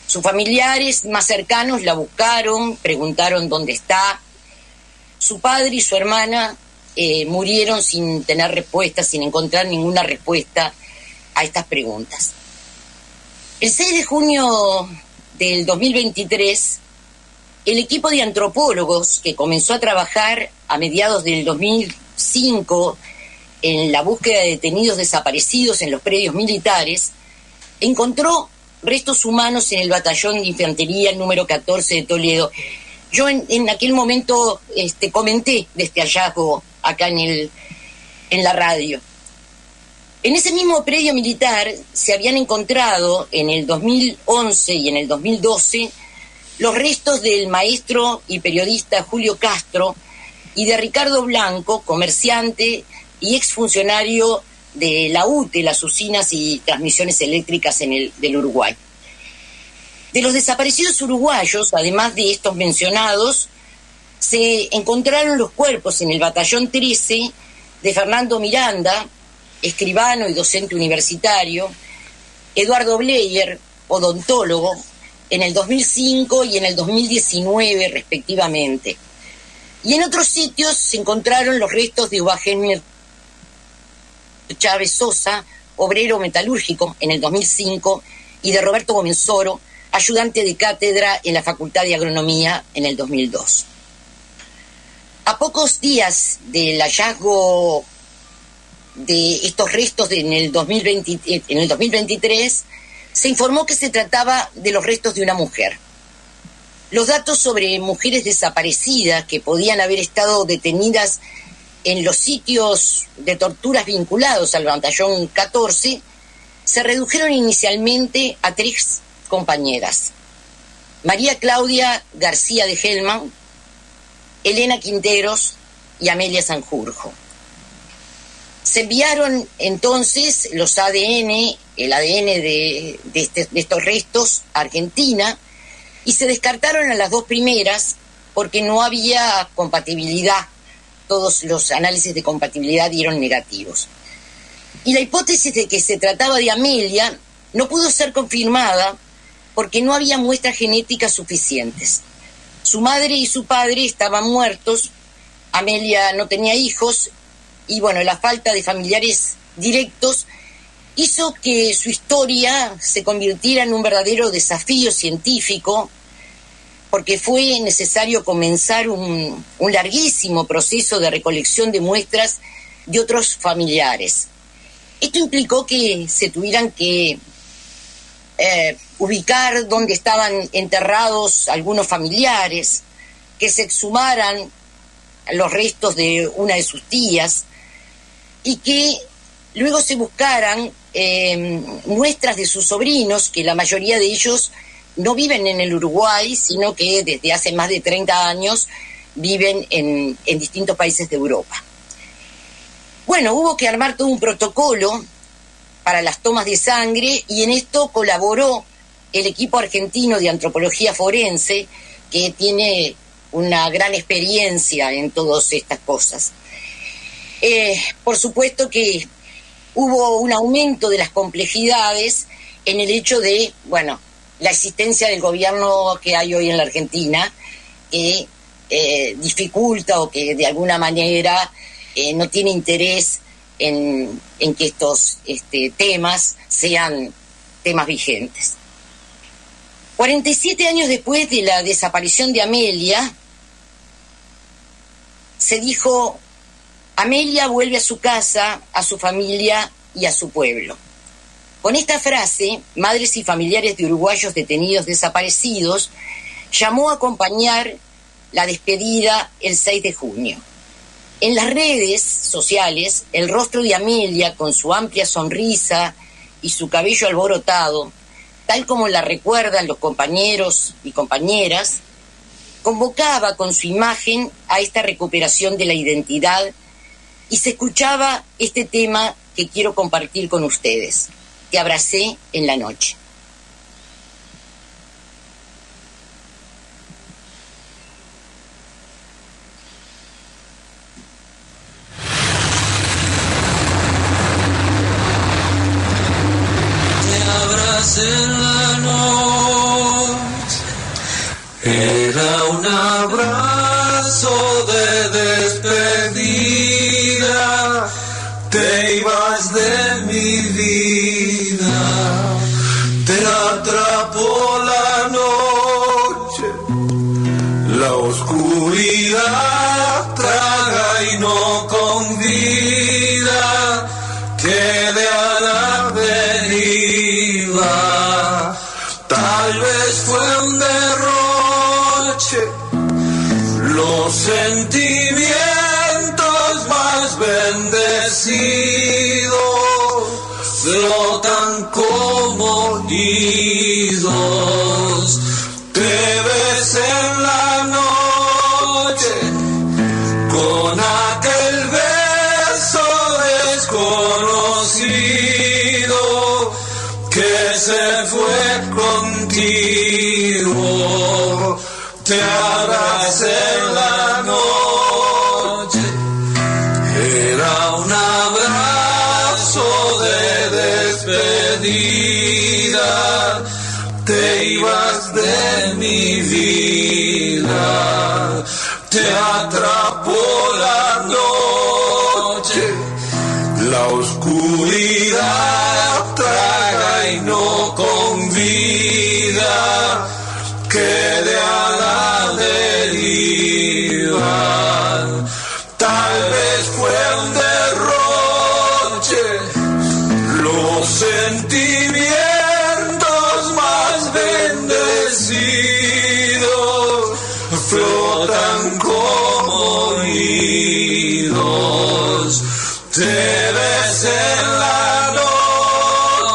Speaker 6: Sus familiares más cercanos la buscaron, preguntaron dónde está. Su padre y su hermana murieron sin tener respuesta, sin encontrar ninguna respuesta a estas preguntas. El 6 de junio del 2023, el equipo de antropólogos que comenzó a trabajar a mediados del 2005 en la búsqueda de detenidos desaparecidos en los predios militares, encontró restos humanos en el batallón de infantería número 14 de Toledo. Yo en aquel momento comenté de este hallazgo acá en la radio. En ese mismo predio militar se habían encontrado en el 2011 y en el 2012 los restos del maestro y periodista Julio Castro y de Ricardo Blanco, comerciante y exfuncionario de la UTE, las usinas y transmisiones eléctricas del Uruguay. De los desaparecidos uruguayos, además de estos mencionados, se encontraron los cuerpos en el batallón 13 de Fernando Miranda, escribano y docente universitario, Eduardo Bleyer, odontólogo, en el 2005 y en el 2019 respectivamente. Y en otros sitios se encontraron los restos de Eugenio Chávez Sosa, obrero metalúrgico, en el 2005, y de Roberto Gomenzoro, ayudante de cátedra en la Facultad de Agronomía, en el 2002. A pocos días del hallazgo de estos restos en el 2023, se informó que se trataba de los restos de una mujer. Los datos sobre mujeres desaparecidas que podían haber estado detenidas en los sitios de torturas vinculados al batallón 14 se redujeron inicialmente a 3 compañeras: María Claudia García de Hellman, Elena Quinteros y Amelia Sanjurjo. Se enviaron entonces los ADN, el ADN de estos restos a Argentina, y se descartaron a las 2 primeras porque no había compatibilidad. Todos los análisis de compatibilidad dieron negativos. Y la hipótesis de que se trataba de Amelia no pudo ser confirmada porque no había muestras genéticas suficientes. Su madre y su padre estaban muertos, Amelia no tenía hijos, y bueno, la falta de familiares directos hizo que su historia se convirtiera en un verdadero desafío científico, porque fue necesario comenzar un larguísimo proceso de recolección de muestras de otros familiares. Esto implicó que se tuvieran que ubicar dónde estaban enterrados algunos familiares, que se exhumaran los restos de una de sus tías y que luego se buscaran muestras de sus sobrinos, que la mayoría de ellos no viven en el Uruguay, sino que desde hace más de 30 años viven en distintos países de Europa. Bueno, hubo que armar todo un protocolo para las tomas de sangre, y en esto colaboró el equipo argentino de antropología forense, que tiene una gran experiencia en todas estas cosas. Por supuesto que hubo un aumento de las complejidades en el hecho de, bueno, la existencia del gobierno que hay hoy en la Argentina, que dificulta o que de alguna manera no tiene interés en que estos temas sean temas vigentes. 47 años después de la desaparición de Amelia, se dijo: Amelia vuelve a su casa, a su familia y a su pueblo. Con esta frase, madres y familiares de uruguayos detenidos desaparecidos llamó a acompañar la despedida el 6 de junio. En las redes sociales, el rostro de Amelia, con su amplia sonrisa y su cabello alborotado, tal como la recuerdan los compañeros y compañeras, convocaba con su imagen a esta recuperación de la identidad y se escuchaba este tema que quiero compartir con ustedes. Te abracé en la noche.
Speaker 4: En la noche era un abrazo de despedida, te ibas de mi vida, te atrapó la noche, la oscuridad traga y no convida, quede a la deriva. Tal vez fue un derroche, los sentimientos más bendecidos flotan como nidos. Te ves en la noche con aquel beso desconocido que se fue contigo. Te abracé en la noche, era un abrazo de despedida, te ibas de mi vida, te atrapó la noche, la oscuridad traga y no convida, quede a la deriva. Tal vez fue un derroche, los sentimientos más bendecidos flotan como nidos. Te ves en la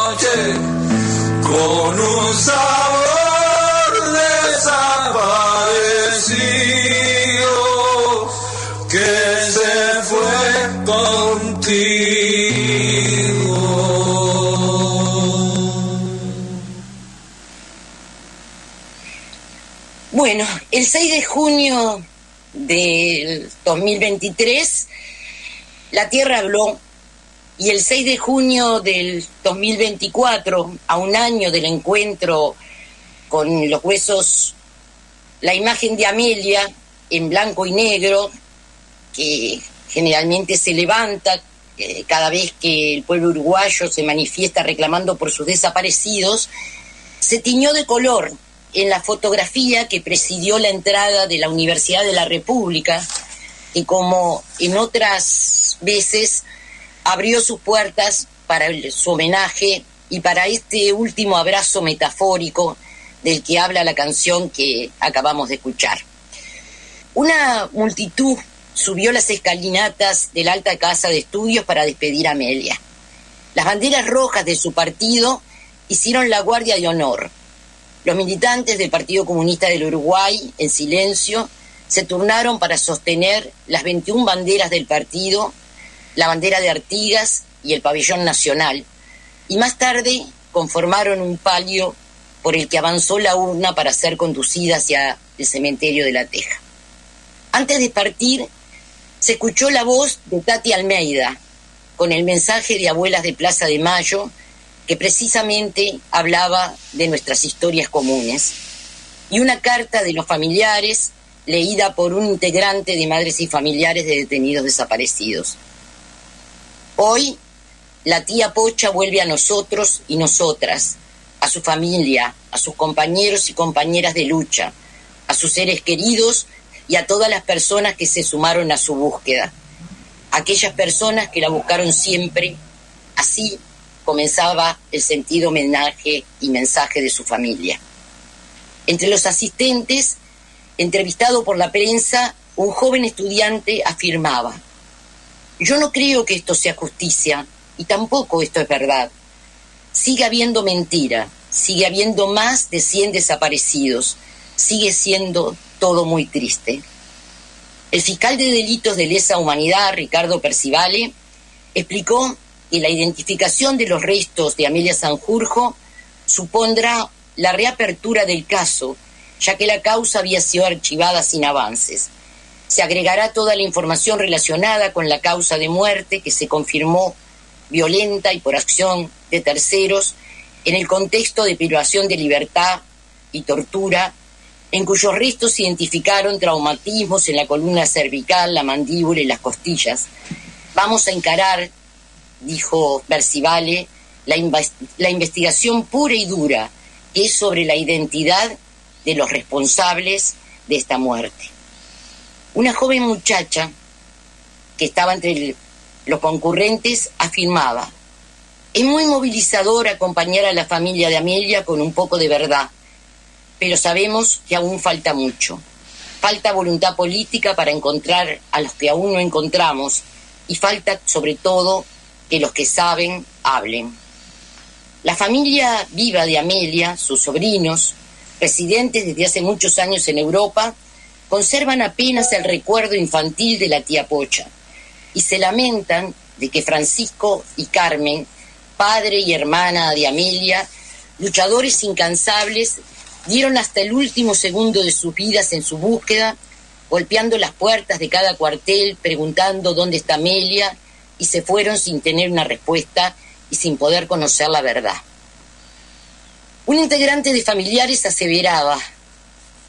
Speaker 4: noche con un sabor desaparecido que se fue contigo.
Speaker 6: Bueno, el 6 de junio del 2023 la Tierra habló, y el 6 de junio del 2024, a un año del encuentro con los huesos, la imagen de Amelia en blanco y negro, que generalmente se levanta cada vez que el pueblo uruguayo se manifiesta reclamando por sus desaparecidos, se tiñó de color en la fotografía que presidió la entrada de la Universidad de la República, y como en otras veces abrió sus puertas para su homenaje y para este último abrazo metafórico del que habla la canción que acabamos de escuchar. Una multitud subió las escalinatas de la Alta Casa de Estudios para despedir a Amelia. Las banderas rojas de su partido hicieron la guardia de honor. Los militantes del Partido Comunista del Uruguay, en silencio, se turnaron para sostener las 21 banderas del partido, la bandera de Artigas y el pabellón nacional, y más tarde conformaron un palio por el que avanzó la urna para ser conducida hacia el cementerio de La Teja. Antes de partir, se escuchó la voz de Tati Almeida, con el mensaje de Abuelas de Plaza de Mayo, que precisamente hablaba de nuestras historias comunes, y una carta de los familiares leída por un integrante de Madres y Familiares de Detenidos Desaparecidos. Hoy, la tía Pocha vuelve a nosotros y nosotras, a su familia, a sus compañeros y compañeras de lucha, a sus seres queridos y a todas las personas que se sumaron a su búsqueda, aquellas personas que la buscaron siempre. Así comenzaba el sentido homenaje y mensaje de su familia. Entre los asistentes, entrevistado por la prensa, un joven estudiante afirmaba: yo no creo que esto sea justicia, y tampoco esto es verdad. Sigue habiendo mentira, sigue habiendo más de 100 desaparecidos, sigue siendo todo muy triste. El fiscal de delitos de lesa humanidad, Ricardo Percivale, explicó que la identificación de los restos de Amelia Sanjurjo supondrá la reapertura del caso, ya que la causa había sido archivada sin avances. Se agregará toda la información relacionada con la causa de muerte que se confirmó violenta y por acción de terceros en el contexto de privación de libertad y tortura, en cuyos restos se identificaron traumatismos en la columna cervical, la mandíbula y las costillas. Vamos a encarar, dijo Percivale, la investigación pura y dura que es sobre la identidad de los responsables de esta muerte. Una joven muchacha que estaba entre los concurrentes afirmaba: es muy movilizador acompañar a la familia de Amelia con un poco de verdad, pero sabemos que aún falta mucho. Falta voluntad política para encontrar a los que aún no encontramos y falta, sobre todo, que los que saben hablen. La familia viva de Amelia, sus sobrinos, residentes desde hace muchos años en Europa, conservan apenas el recuerdo infantil de la tía Pocha y se lamentan de que Francisco y Carmen, padre y hermana de Amelia, luchadores incansables, dieron hasta el último segundo de sus vidas en su búsqueda, golpeando las puertas de cada cuartel, preguntando dónde está Amelia, y se fueron sin tener una respuesta y sin poder conocer la verdad. Un integrante de familiares aseveraba: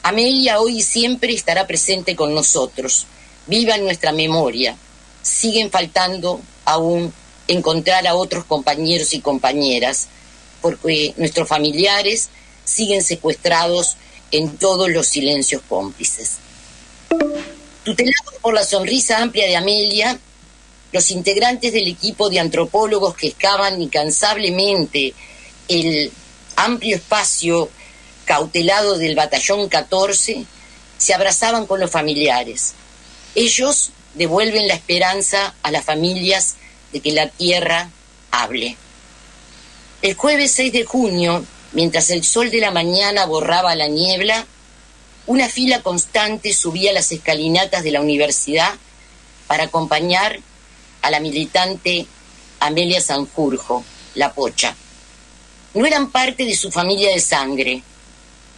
Speaker 6: Amelia hoy y siempre estará presente con nosotros, viva en nuestra memoria. Siguen faltando aún encontrar a otros compañeros y compañeras, porque nuestros familiares siguen secuestrados en todos los silencios cómplices. Tutelados por la sonrisa amplia de Amelia, los integrantes del equipo de antropólogos que excavan incansablemente el amplio espacio cautelado del batallón 14 se abrazaban con los familiares. Ellos devuelven la esperanza a las familias de que la tierra hable. El jueves 6 de junio, mientras el sol de la mañana borraba la niebla, una fila constante subía las escalinatas de la universidad para acompañar a la militante Amelia Sanjurjo, la Pocha. No eran parte de su familia de sangre,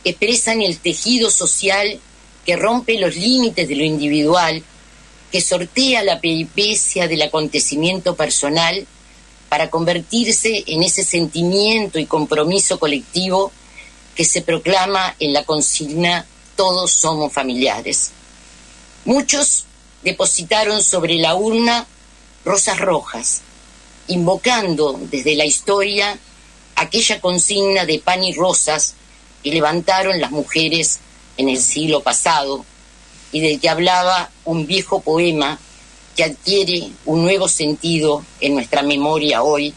Speaker 6: expresan el tejido social que rompe los límites de lo individual, que sortea la peripecia del acontecimiento personal para convertirse en ese sentimiento y compromiso colectivo que se proclama en la consigna "Todos somos familiares". Muchos depositaron sobre la urna rosas rojas, invocando desde la historia aquella consigna de pan y rosas que levantaron las mujeres en el siglo pasado y del que hablaba un viejo poema que adquiere un nuevo sentido en nuestra memoria hoy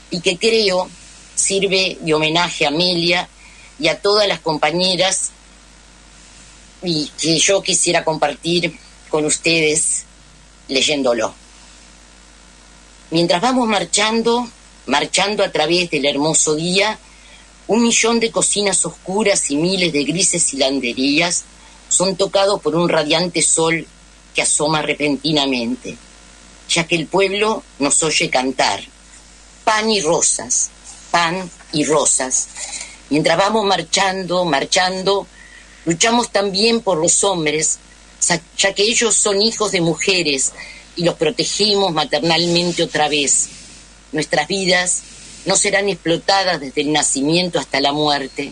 Speaker 6: y que creo sirve de homenaje a Amelia y a todas las compañeras y que yo quisiera compartir con ustedes leyéndolo. Mientras vamos marchando a través del hermoso día, 1.000.000 de cocinas oscuras y miles de grises hilanderías son tocados por un radiante sol que asoma repentinamente, ya que el pueblo nos oye cantar pan y rosas, pan y rosas. Mientras vamos marchando, luchamos también por los hombres, ya que ellos son hijos de mujeres y los protegemos maternalmente otra vez. Nuestras vidas no serán explotadas desde el nacimiento hasta la muerte.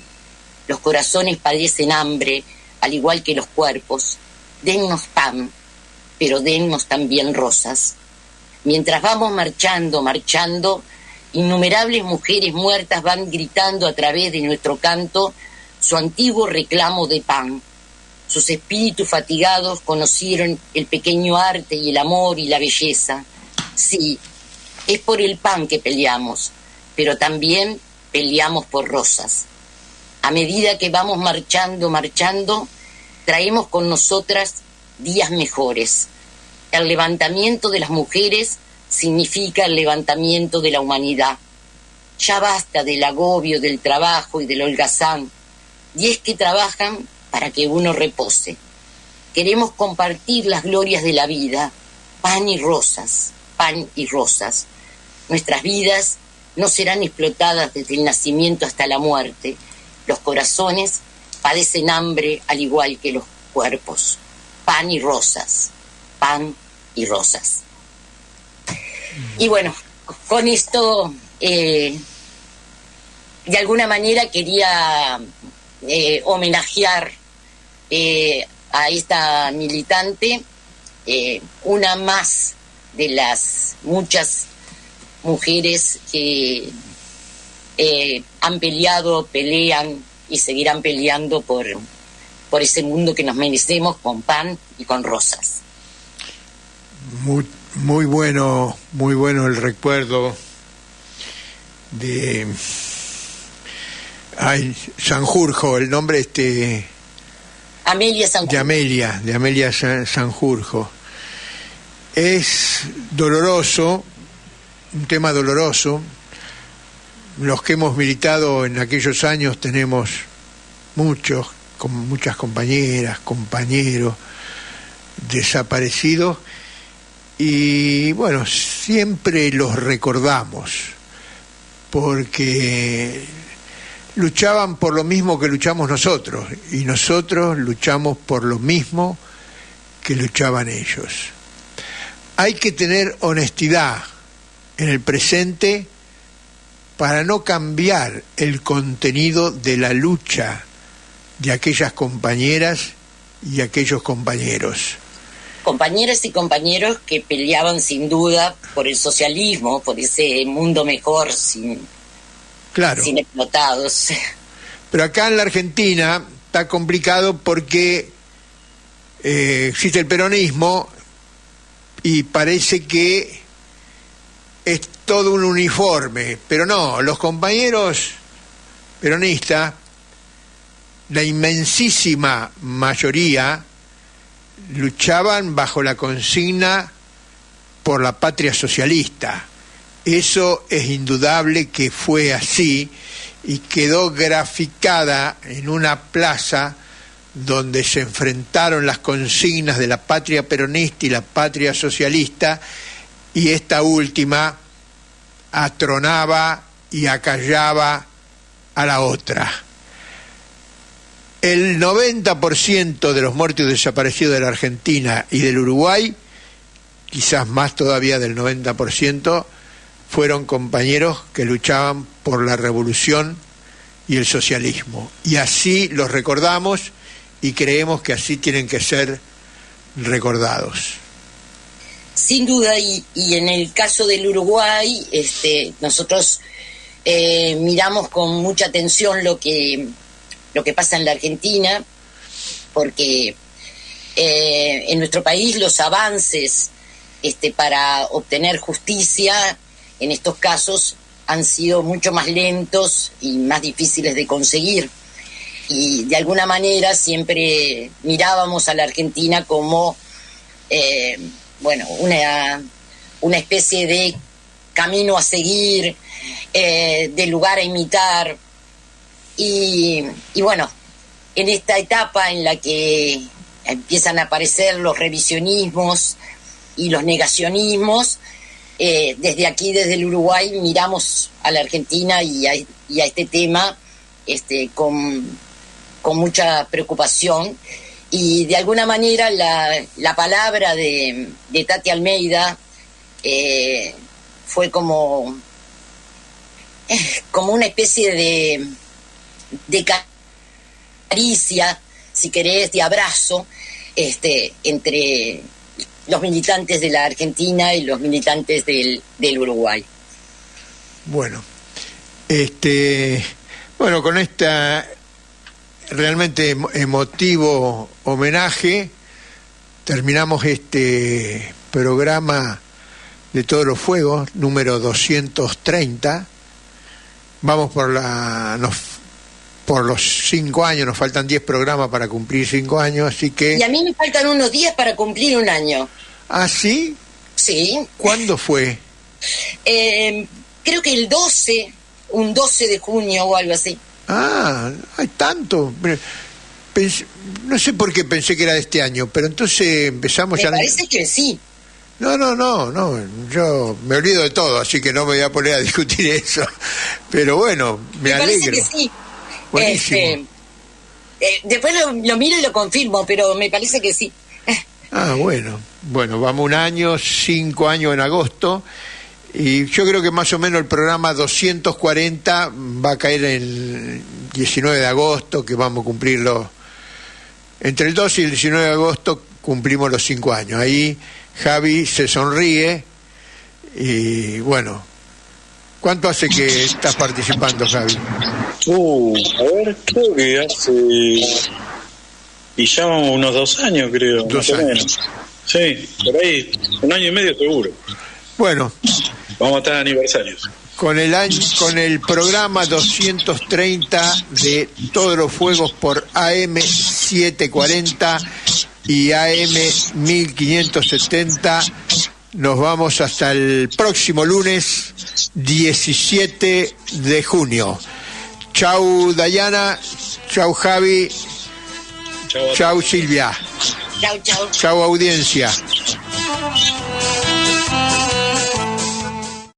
Speaker 6: Los corazones padecen hambre, al igual que los cuerpos. Dennos pan, pero dennos también rosas. Mientras vamos marchando, innumerables mujeres muertas van gritando a través de nuestro canto su antiguo reclamo de pan. Sus espíritus fatigados conocieron el pequeño arte y el amor y la belleza. Sí, es por el pan que peleamos, pero también peleamos por rosas. A medida que vamos marchando, traemos con nosotras días mejores. El levantamiento de las mujeres significa el levantamiento de la humanidad. Ya basta del agobio, del trabajo y del holgazán. 10 que trabajan para que uno repose. queremos compartir las glorias de la vida, pan y rosas, pan y rosas. Nuestras vidas no serán explotadas desde el nacimiento hasta la muerte. Los corazones padecen hambre al igual que los cuerpos. Pan y rosas, pan y rosas. Y bueno, con esto, de alguna manera quería homenajear a esta militante, una más de las muchas mujeres que han peleado, pelean y seguirán peleando por ese mundo que nos merecemos, con pan y con rosas.
Speaker 1: Muy bueno el recuerdo de Sanjurjo, el nombre
Speaker 6: Amelia Sanjurjo.
Speaker 1: De Amelia Sanjurjo. Es doloroso, un tema doloroso. Los que hemos militado en aquellos años tenemos muchas compañeras, compañeros desaparecidos, y bueno, siempre los recordamos porque luchaban por lo mismo que luchamos nosotros, y nosotros luchamos por lo mismo que luchaban ellos. Hay que tener honestidad en el presente para no cambiar el contenido de la lucha de aquellas compañeras y aquellos compañeros.
Speaker 6: Compañeras y compañeros que peleaban sin duda por el socialismo, por ese mundo mejor, sin explotados.
Speaker 1: Pero acá en la Argentina está complicado porque existe el peronismo y parece que es todo un uniforme, pero no, los compañeros peronistas, la inmensísima mayoría, luchaban bajo la consigna por la patria socialista. Eso es indudable que fue así, y quedó graficada en una plaza donde se enfrentaron las consignas de la patria peronista y la patria socialista, y esta última atronaba y acallaba a la otra. El 90% de los muertos y desaparecidos de la Argentina y del Uruguay, quizás más todavía del 90%, fueron compañeros que luchaban por la revolución y el socialismo. Y así los recordamos y creemos que así tienen que ser recordados.
Speaker 6: Sin duda, y en el caso del Uruguay, nosotros miramos con mucha atención lo que pasa en la Argentina, porque en nuestro país los avances para obtener justicia en estos casos han sido mucho más lentos y más difíciles de conseguir. Y de alguna manera siempre mirábamos a la Argentina como una especie de camino a seguir, de lugar a imitar. Y bueno, en esta etapa en la que empiezan a aparecer los revisionismos y los negacionismos, desde aquí, desde el Uruguay, miramos a la Argentina y a este tema con mucha preocupación. Y de alguna manera la palabra de Tati Almeida fue como una especie de caricia, si querés, de abrazo, entre los militantes de la Argentina y los militantes del Uruguay.
Speaker 1: Bueno, con esta realmente emotivo homenaje terminamos este programa de Todos los Fuegos, número 230. Vamos por los 5 años, nos faltan 10 programas para cumplir 5 años, así que...
Speaker 6: Y a mí me faltan unos días para cumplir un año.
Speaker 1: ¿Ah, sí?
Speaker 6: Sí.
Speaker 1: ¿Cuándo fue?
Speaker 6: Creo que un 12 de junio o algo así.
Speaker 1: Ah, hay tanto. No sé por qué pensé que era de este año, pero entonces empezamos ya...
Speaker 6: Me parece que sí.
Speaker 1: No, yo me olvido de todo, así que no me voy a poner a discutir eso. Pero bueno, me alegro.
Speaker 6: Parece que sí.
Speaker 1: Buenísimo.
Speaker 6: Después lo miro y lo confirmo, pero me parece que sí.
Speaker 1: Bueno, vamos un año, 5 años en agosto, y yo creo que más o menos el programa 240 va a caer el 19 de agosto, que vamos a cumplirlo, entre el 2 y el 19 de agosto cumplimos los 5 años. Ahí Javi se sonríe y bueno, ¿cuánto hace que estás participando, Javi?
Speaker 3: A ver, creo que hace... Y ya unos 2 años, creo.
Speaker 1: 2 años.
Speaker 3: Sí, por ahí, 1 año y medio seguro.
Speaker 1: Bueno.
Speaker 3: Vamos a estar aniversarios.
Speaker 1: Con el programa 230 de Todos los Fuegos por AM740 y AM1570, nos vamos hasta el próximo lunes 17 de junio. Chau Dayana, chau Javi, chau Silvia, chau audiencia.